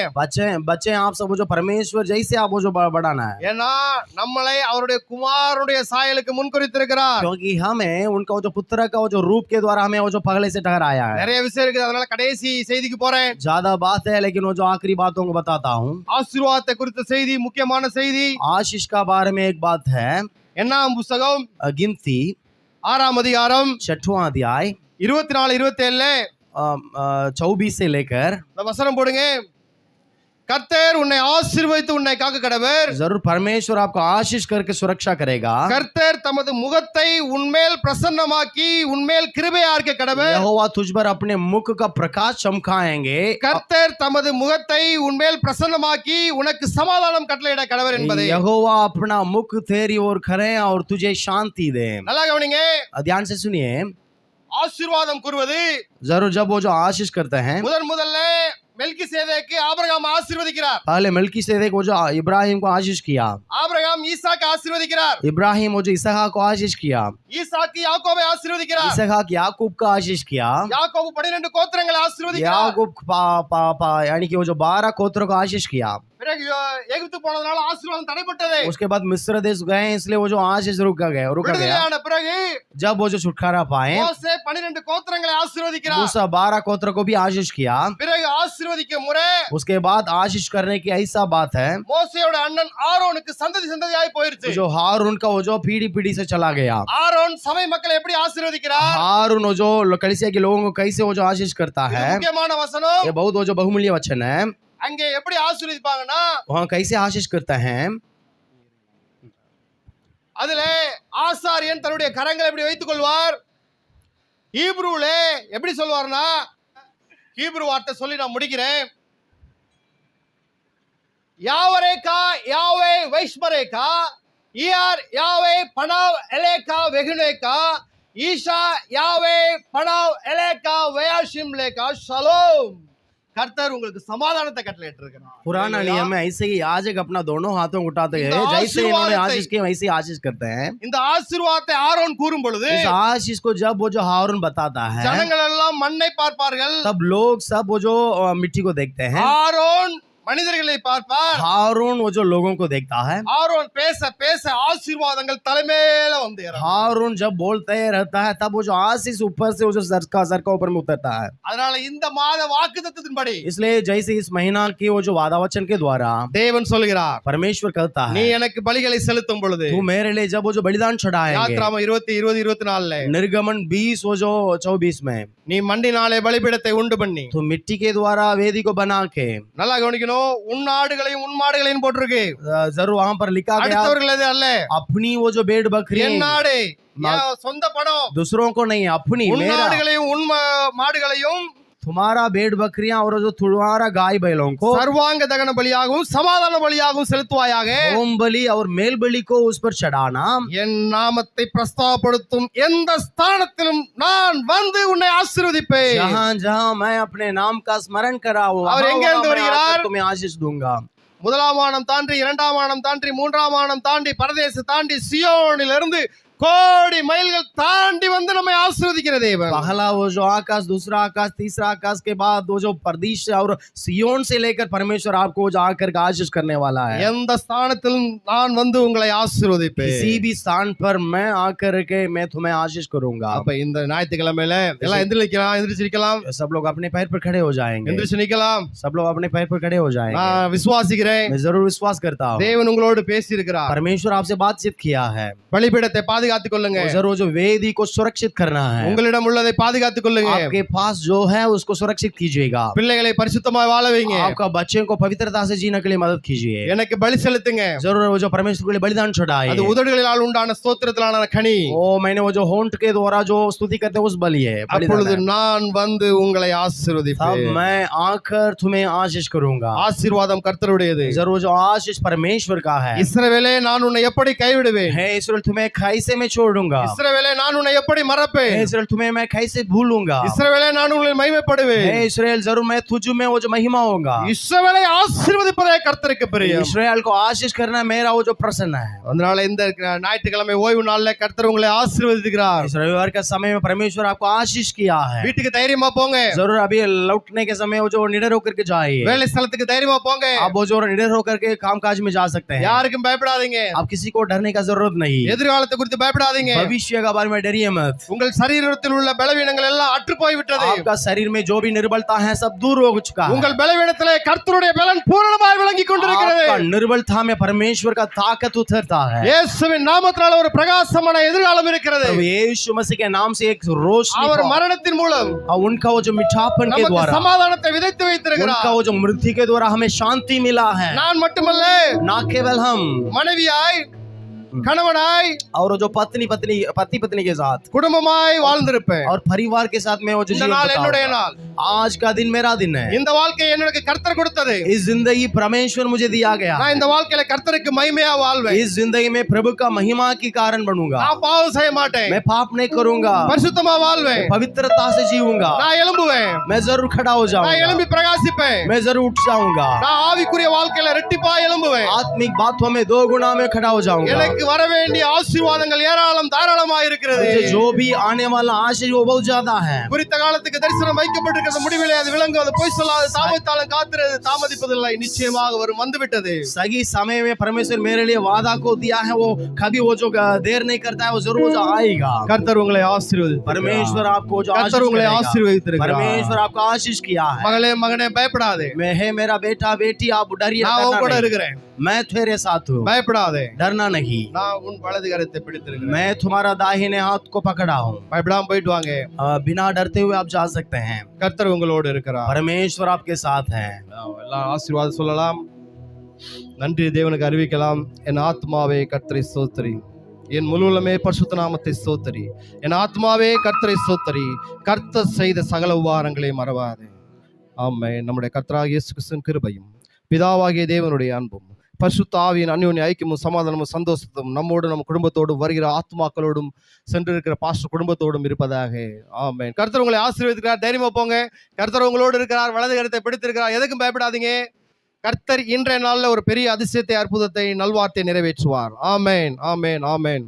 बच्चे आप सब वो जो परमेश्वर जैसे आप वो जो बढ़ाना है, ஏன்னா நம்மளை அவருடைய குமாரனுடைய சாயலுக்கு முன்குறித்திருக்கிறார். क्योंकि हमें उनका वो जो पुत्र का वो जो रूप के द्वारा हमें वो जो पगले से ठहराया है। நிறைய விஷயம் இருக்குது. அதனால கடைசி செய்திக்கு போறேன். ज्यादा बात है लेकिन वो जो आखिरी बातों को बताता हूँ। ஆசீர்வாதத்தை குறித்த செய்தி, முக்கியமான செய்தி. आशीष का बारे में एक बात है। என்னாம் புத்தகம் गिनती 6ஆம் அதிகாரம் 6वां अध्याय 24-27 24 से लेकर இந்த வசனம் போடுங்க. கர்த்தர் உன்னை ஆசீர்வதித்து உன்னை காக்க கடவர். जरूर परमेश्वर आपको आशीष करके सुरक्षा करेगा। கர்த்தர் தமது முகத்தை உன்மேல் பிரசன்னமாக்கி உன்மேல் கிருபையார்க்க கடவர். यहोवा तुझ पर अपने मुख का प्रकाश चमकाएंगे। கர்த்தர் தமது முகத்தை உன்மேல் பிரசன்னமாக்கி உனக்கு சமாதானம் கட்டளையிட கடவர் என்பதை यहोवा अपना मुख तेरी ओर करे और तुझे शांति दे। நல்லா கவனிங்க. ध्यान से सुनिए। ஆசீர்வாதம் கூறுவது जरूर जब वो जो आशीष करते हैं, முதல்ல மெல்கிசேதேக்கு ஆபிரகாம் ஆசீர்வதிக்கிறார். पहले मलकीसेदेक वो जो इब्राहिम को आशीष किया, ஆபிரகாம் ஈசாக்கு ஆசீர்வதிக்கிறார். इब्राहिम वो जो इसहाक को आशीष किया, ஈசாக்கு யாக்கோபை ஆசீர்வதிக்கிறார். इसहाक याकूब का आशीष किया, யாக்கோபு 12 கோத்திரங்களை ஆசீர்வதிக்கிறார். याकूब यानी कि वो जो 12 गोत्रों को आशीष किया. பிறகு எகிப்து போனதனால ஆசீர்வாதம் தடைப்பட்டது. उसके बाद मिस्र देश गए, इसलिए वो जो आशीष रुका गया. விடுதலையான பிறகு जब वो जो छुटकारा पाए, மோசே 12 கோத்திரங்களை ஆசீர்வதிக்கிறார். मूसा 12 गोत्रों को भी आशीष किया. பிறகு ஆசீர்வதிக்கும் முறை, उसके बाद आशीष करने की ऐसा बात है, மோசேயோட அண்ணன் ஆரோனுக்கு சந்ததி சந்ததியாய் போயிருச்சு. जो हारून का वो जो पीढ़ी पीढ़ी से चला गया. ஆரோன் சபை மக்களை எப்படி ஆசீர்வதிக்கிறார்? हारून वो जो कलीसिया के लोगों को कैसे वो जो आशीष करता இது है, முக்கியமான வசனம். ये बहुत वो जो बहुमूल्य वचन है. அங்கே எப்படி ஆசீர்வதிப்பாங்கன்னா, वहाँ कैसे आशीष करता है, அதுல ஆசாரியன் தன்னுடைய கரங்களை எப்படி வைத்துக் கொள்வார்? ஹீப்ரூல எப்படி சொல்வார்னா, ஹீப்ரு வார்த்தை சொல்லி நான் முடிக்கிறேன். யாவரேகா யாவே வைஷ்மரேகா ஈயார் யாவே பனாவ் எலேகா வெகுனேகா ஈஷா யாவே பனாவ் எலேகா வயாஷிம் லேகா ஷலோம். கர்த்தர் உங்களுக்கு சமாதானத்தை கட்டளையிட்டு இருக்கிறார். पुराना नियम में ऐसे ही याजक अपना दोनों हाथों उठाते हैं, जैसे इन्होंने आशीष किया वैसे ही आशीष करते हैं. இந்த ஆசீர்வாதத்தை ஆரோன் கூறும் பொழுது, इस आशीष को जब वो जो हारून बताता है, ஜனங்கள் எல்லாம் மண்ணை பார்ப்பார்கள். तब लोग सब वो जो मिट्टी को देखते हैं. ஆரோன் மனிதர்களை பார்ப்பார். हारून वो जो लोगों को देखता है. ஆரோன் பேச பேச ஆசீர்வாதங்கள் தலைமையில வந்து ஏறும். हारून जब बोलते रहता है, तब वो जो आशीष ऊपर से वो जो सर का ऊपर में उतरता है. அதனால இந்த மாத வாக்குத்தத்தத்தின்படி, इसलिए जैसे इस महीना की वो जो वादा वचन के द्वारा தேவன் சொல்கிறார், परमेश्वर कहता நீ है, எனக்கு பலிகளை செலுத்தும் பொழுது, तू मेरे लिए जब वो जो बलिदान चढ़ाएंगे. யாத்ராம 20:24 निर्गमन 20 वो जो 24 में, நீ மண்டினாலே பலிபீடத்தை உண்டு பண்ணி, तो मिट्टी के द्वारा वेदी को बना के, நல்லா கவனிக்கணும், உன் ஆடுகளையும் உன் மாடுகளையும் போட்டிருக்கு. जरूर वहां पर लिखा गया, அடுத்தவர்கள் எது அல்ல, अपनी वो जो भेड़ बकरी, என் நாடு, என் சொந்த பணம், दूसरों को नहीं, अपनी உன் मेरा, ஆடுகளையும் உன் மாடுகளையும் तुम्हारा भेड़ बकरियां और जो तुम्हारा गाय बैलों को சர்வாங்க தகன பலியாகவும் சமாதான பலியாகவும் செலுத்துவாயாக. होम बलि और मेल बलि को उस पर चढ़ाना. என் நாமத்தை பிரஸ்தாபப்படுத்தும் எந்த ஸ்தானத்திலும் நான் வந்து உன்னை ஆசீர்வதிப்பேன். जहां जहां मैं अपने नाम का स्मरण कराऊं, அவர் எங்க இருந்து வருகிறார்? तुम्हें आशीष दूंगा. முதலாம் வானம் தாண்டி, இரண்டாம் வானம் தாண்டி, மூன்றாம் வானம் தாண்டி, பரதேச தாண்டி, சியோனிலிருந்து கோடி மைல்கள் தாண்டி வந்து நம்மை ஆசீர்வதிக்கிற தேவன். पहला वो जो आकाश, दूसरा आकाश, तीसरा आकाश के बाद वो जो परदेश और सियोन से लेकर परमेश्वर आपको जो आकर का आशीष करने वाला है. எந்த ஸ்தானத்திலும் நான் வந்து உங்களை ஆசீர்வதிப்பேன். किसी भी स्थान पर मैं आकर के मैं तुम्हें आशीष करूंगा. அப்ப இந்த ஞாயிற்றுக்கிழமையில எல்லாம் எந்திரிச்சு நிக்கலாம், सब लोग अपने पैर पर खड़े हो जाएंगे. எந்திரிச்சு நிக்கலாம். सब लोग अपने पैर पर खड़े हो जाएंगे. நான் விசுவாசிக்கிறேன், मैं जरूर विश्वास करता हूँ, தேவன் உங்களோடு பேசி இருக்கிறார். परमेश्वर आपसे बातचीत किया है. பலிபீடத்தை பாதுகாத்துக் கொள்ளுங்க. जरूर जो वेदी को सुरक्षित करना है, உங்களிடம் உள்ளதை பாதுகாத்துக் கொள்ளுங்க. आपके पास जो है उसको सुरक्षित कीजिएगा. பிள்ளைகளை பரிசுத்தமாய் வாழ வைங்க. आपका बच्चे को पवित्रता से जीने के लिए मदद कीजिए. எனக்கு பலி செலுத்துங்க. जरूर वो जो परमेश्वर के लिए बलिदान चढ़ाए, அது உதடுகளினால் உண்டான ஸ்தோத்திரத்திலான கனி. ओ मैंने वो जो होंठ के द्वारा जो स्तुति करते हैं उस बलि है, அப்பொழுது நான் வந்து உங்களை ஆசீர்வதிப்பேன். तब मैं आकर तुम्हें आशीष करूंगा. ஆசீர்வாதம் கர்த்தருடையது. जरूर जो आशीष परमेश्वर का है. இஸ்ரவேலே நான் உன்னை எப்படி கைவிடுவேன்? हे इस्राएल तुम्हें कैसे मैं छोड़ दूंगा. இஸ்ரவேலே நான் உன்னை எப்படி மறப்பேன்? हे इस्राएल तुम्हें मैं कैसे भूलूंगा. இஸ்ரவேலே நான் உன்னை மகிமைப்படுவேன். हे इस्राएल जरूर मैं तुझ में वो जो महिमा होगा. இஸ்ரவேலை ஆசீர்வதிப்பதே கர்த்தருக்கு பிரியம். इस्राएल को आशीष करना मेरा वो जो प्रसन्न है. அதனால இந்த ஞாயிற்றுக்கிழமை ஓய்வு நாள்ல கர்த்தர் உங்களை ஆசீர்வதிக்கிறார். इस रविवार के समय में परमेश्वर आपको आशीष किया है. வீட்டுக்கு தைரியமா போங்க. जरूर अभी लौटने के समय वो जो निडर होकर के जाइए. வேலை ஸ்தலத்துக்கு தைரியமா போங்க. आप वो जो निडर होकर के कामकाज में जा सकते हैं. யாருக்கும் பயப்படாதீங்க. आप किसी को डरने का जरूरत नहीं. எதிர்காலத்தை குறித்து பயப்படாதீங்க. भविष्य के बारे में डरिए मत. உங்கள் சரீரத்தில் உள்ள பலவீனங்கள் எல்லாம் அற்று போய் விட்டது. आपका शरीर में जो भी निर्बलता है सब दूर हो चुका है. உங்கள் பலவீனத்திலே கர்த்தருடைய பலன் பூரணமாய் விளங்கிக் கொண்டிருக்கிறது. आपका निर्बलता में परमेश्वर का ताकत उतरता है. இயேசுவின் நாமத்தினால ஒரு பிரகாசமான எதிர்காலம் இருக்கிறது. तो यीशु मसीह के नाम से एक रोशनी, அவர் மரணத்தின் மூலம் और उनका वो जो मिठापन के நமக்கு द्वारा, சமாதானத்தை விதைத்து வைத்திருக்கிறார். उनका वो जो मृत्यु के द्वारा हमें शांति मिला है. நான் மட்டுமல்ல, ना केवल हम, மனைவியாய் கணவனாய் और जो पति पत्नी के साथ குடும்பமாய் வாழ்ந்திருப்பேன். और परिवार के साथ मैं वो जो இந்த जीवन நாள் என்னுடைய बिताऊंगा। நாள். आज का दिन मेरा दिन है। இந்த வாழ்க்கை எனக்கு கர்த்தர் கொடுத்தது. इस जिंदगी परमेश्वर मुझे दिया गया நான் இந்த வாழ்க்கையில கர்த்தருக்கு மகிமையா வாழ்வேன். इस जिंदगी में प्रभु का महिमा की कारण बनूंगा। நான் பாவம் செய்ய மாட்டேன். मैं पाप नहीं करूंगा, பரிசுத்தமா வாழ்வேன். पवित्रता से जीऊंगा। நான் எழும்புவேன். मैं जरूर खड़ा हो நான் जाऊंगा, எழும்பி பிரகாசிப்பேன். मैं जरूर उठ जाऊंगा। நான் ஆவிக்குரிய வாழ்க்கையில ரெட்டிப்பா எழும்புவேன். आत्मिक बातों में 2 गुना में खड़ा हो जाऊंगा। எனக்கு வர வேண்டிய ஆசீர்வாதங்கள் ஏராளம் தாராளமா இருக்கிறது. मुझे जो भी आने वाला आशीष वो बहुत ज्यादा है। குறித்த காலத்துக்கு தரிசனம் வைக்கப்பட்டிருக்கிறது. முடிவிலே அது விளங்கும். அது பொய் சொல்லாது. தாமதித்தாலும் காத்திருது. தாமதிப்பதில்லை. நிச்சயமாக வரும். வந்துவிட்டது. सही समय में परमेश्वर मेरे लिए वादा को दिया है, वो कभी वो जो देर नहीं करता है वो जरूर आएगा। கர்த்தர் உங்களை ஆசீர்வதிப்பார். परमेश्वर आपको जो கர்த்தர் உங்களை ஆசீர்வதித்திருக்கிறார். परमेश्वर आपका आशीष किया है। மகளே மகனே பயப்படாதே. मैं है मेरा बेटा बेटी, आप डरिए நான் உன் கூட नहीं। இருக்கிறேன். मैं तेरे साथ हूँ, பயப்படாதே. डरना नहीं। நான் உன் வலது கரத்தை பிடித்திருக்கிறேன். मैं तुम्हारा दाहिने हाथ को पकड़ा हूँ। பயப்படாம போயிட்டு வாங்க. बिना डरते हुए आप जा सकते हैं। கர்த்தர் உங்களோடு இருக்கிறார். परमेश्वर आपके साथ है। எல்லாம் ஆசீர்வாதம் சொல்லலாம். நன்றி தேவனுக்கு அறிவிக்கலாம். என் ஆத்மாவே கர்த்தரை ஸ்தோத்திரி, என் முழுவலுமே பரிசுத்த நாமத்தை ஸ்தோத்திரி. என் ஆத்மாவே கர்த்தரை ஸ்தோத்திரி, கர்த்தர் செய்த சகல உபகாரங்களை மறவாதே. ஆமென். நம்முடைய கர்த்தராகிய இயேசு கிறிஸ்துவின் கிருபையும் பிதாவாகிய தேவனுடைய அன்பும் பரிசுத்த ஆவியின் அந்யோன்ய ஐக்கியமும் சமாதானமும் சந்தோஷத்தும் நம்மோடு நம்ம குடும்பத்தோடும் வருகிற ஆத்மாக்களோடும் சென்றிருக்கிற பாஸ்டர் குடும்பத்தோடும் இருப்பதாக. ஆமென். கர்த்தர் உங்களை ஆசீர்வதிக்கிறார். தைரியமா போங்க. கர்த்தர் உங்களோடு இருக்கிறார். வலது கரத்தை பிடித்திருக்கிறார். எதுக்கும் பயப்படாதீங்க. கர்த்தர் இன்றைய நாள்ல ஒரு பெரிய அதிசயத்தை, அற்புதத்தை, நல்வார்த்தை நிறைவேற்றுவார். ஆமென், ஆமென், ஆமென்.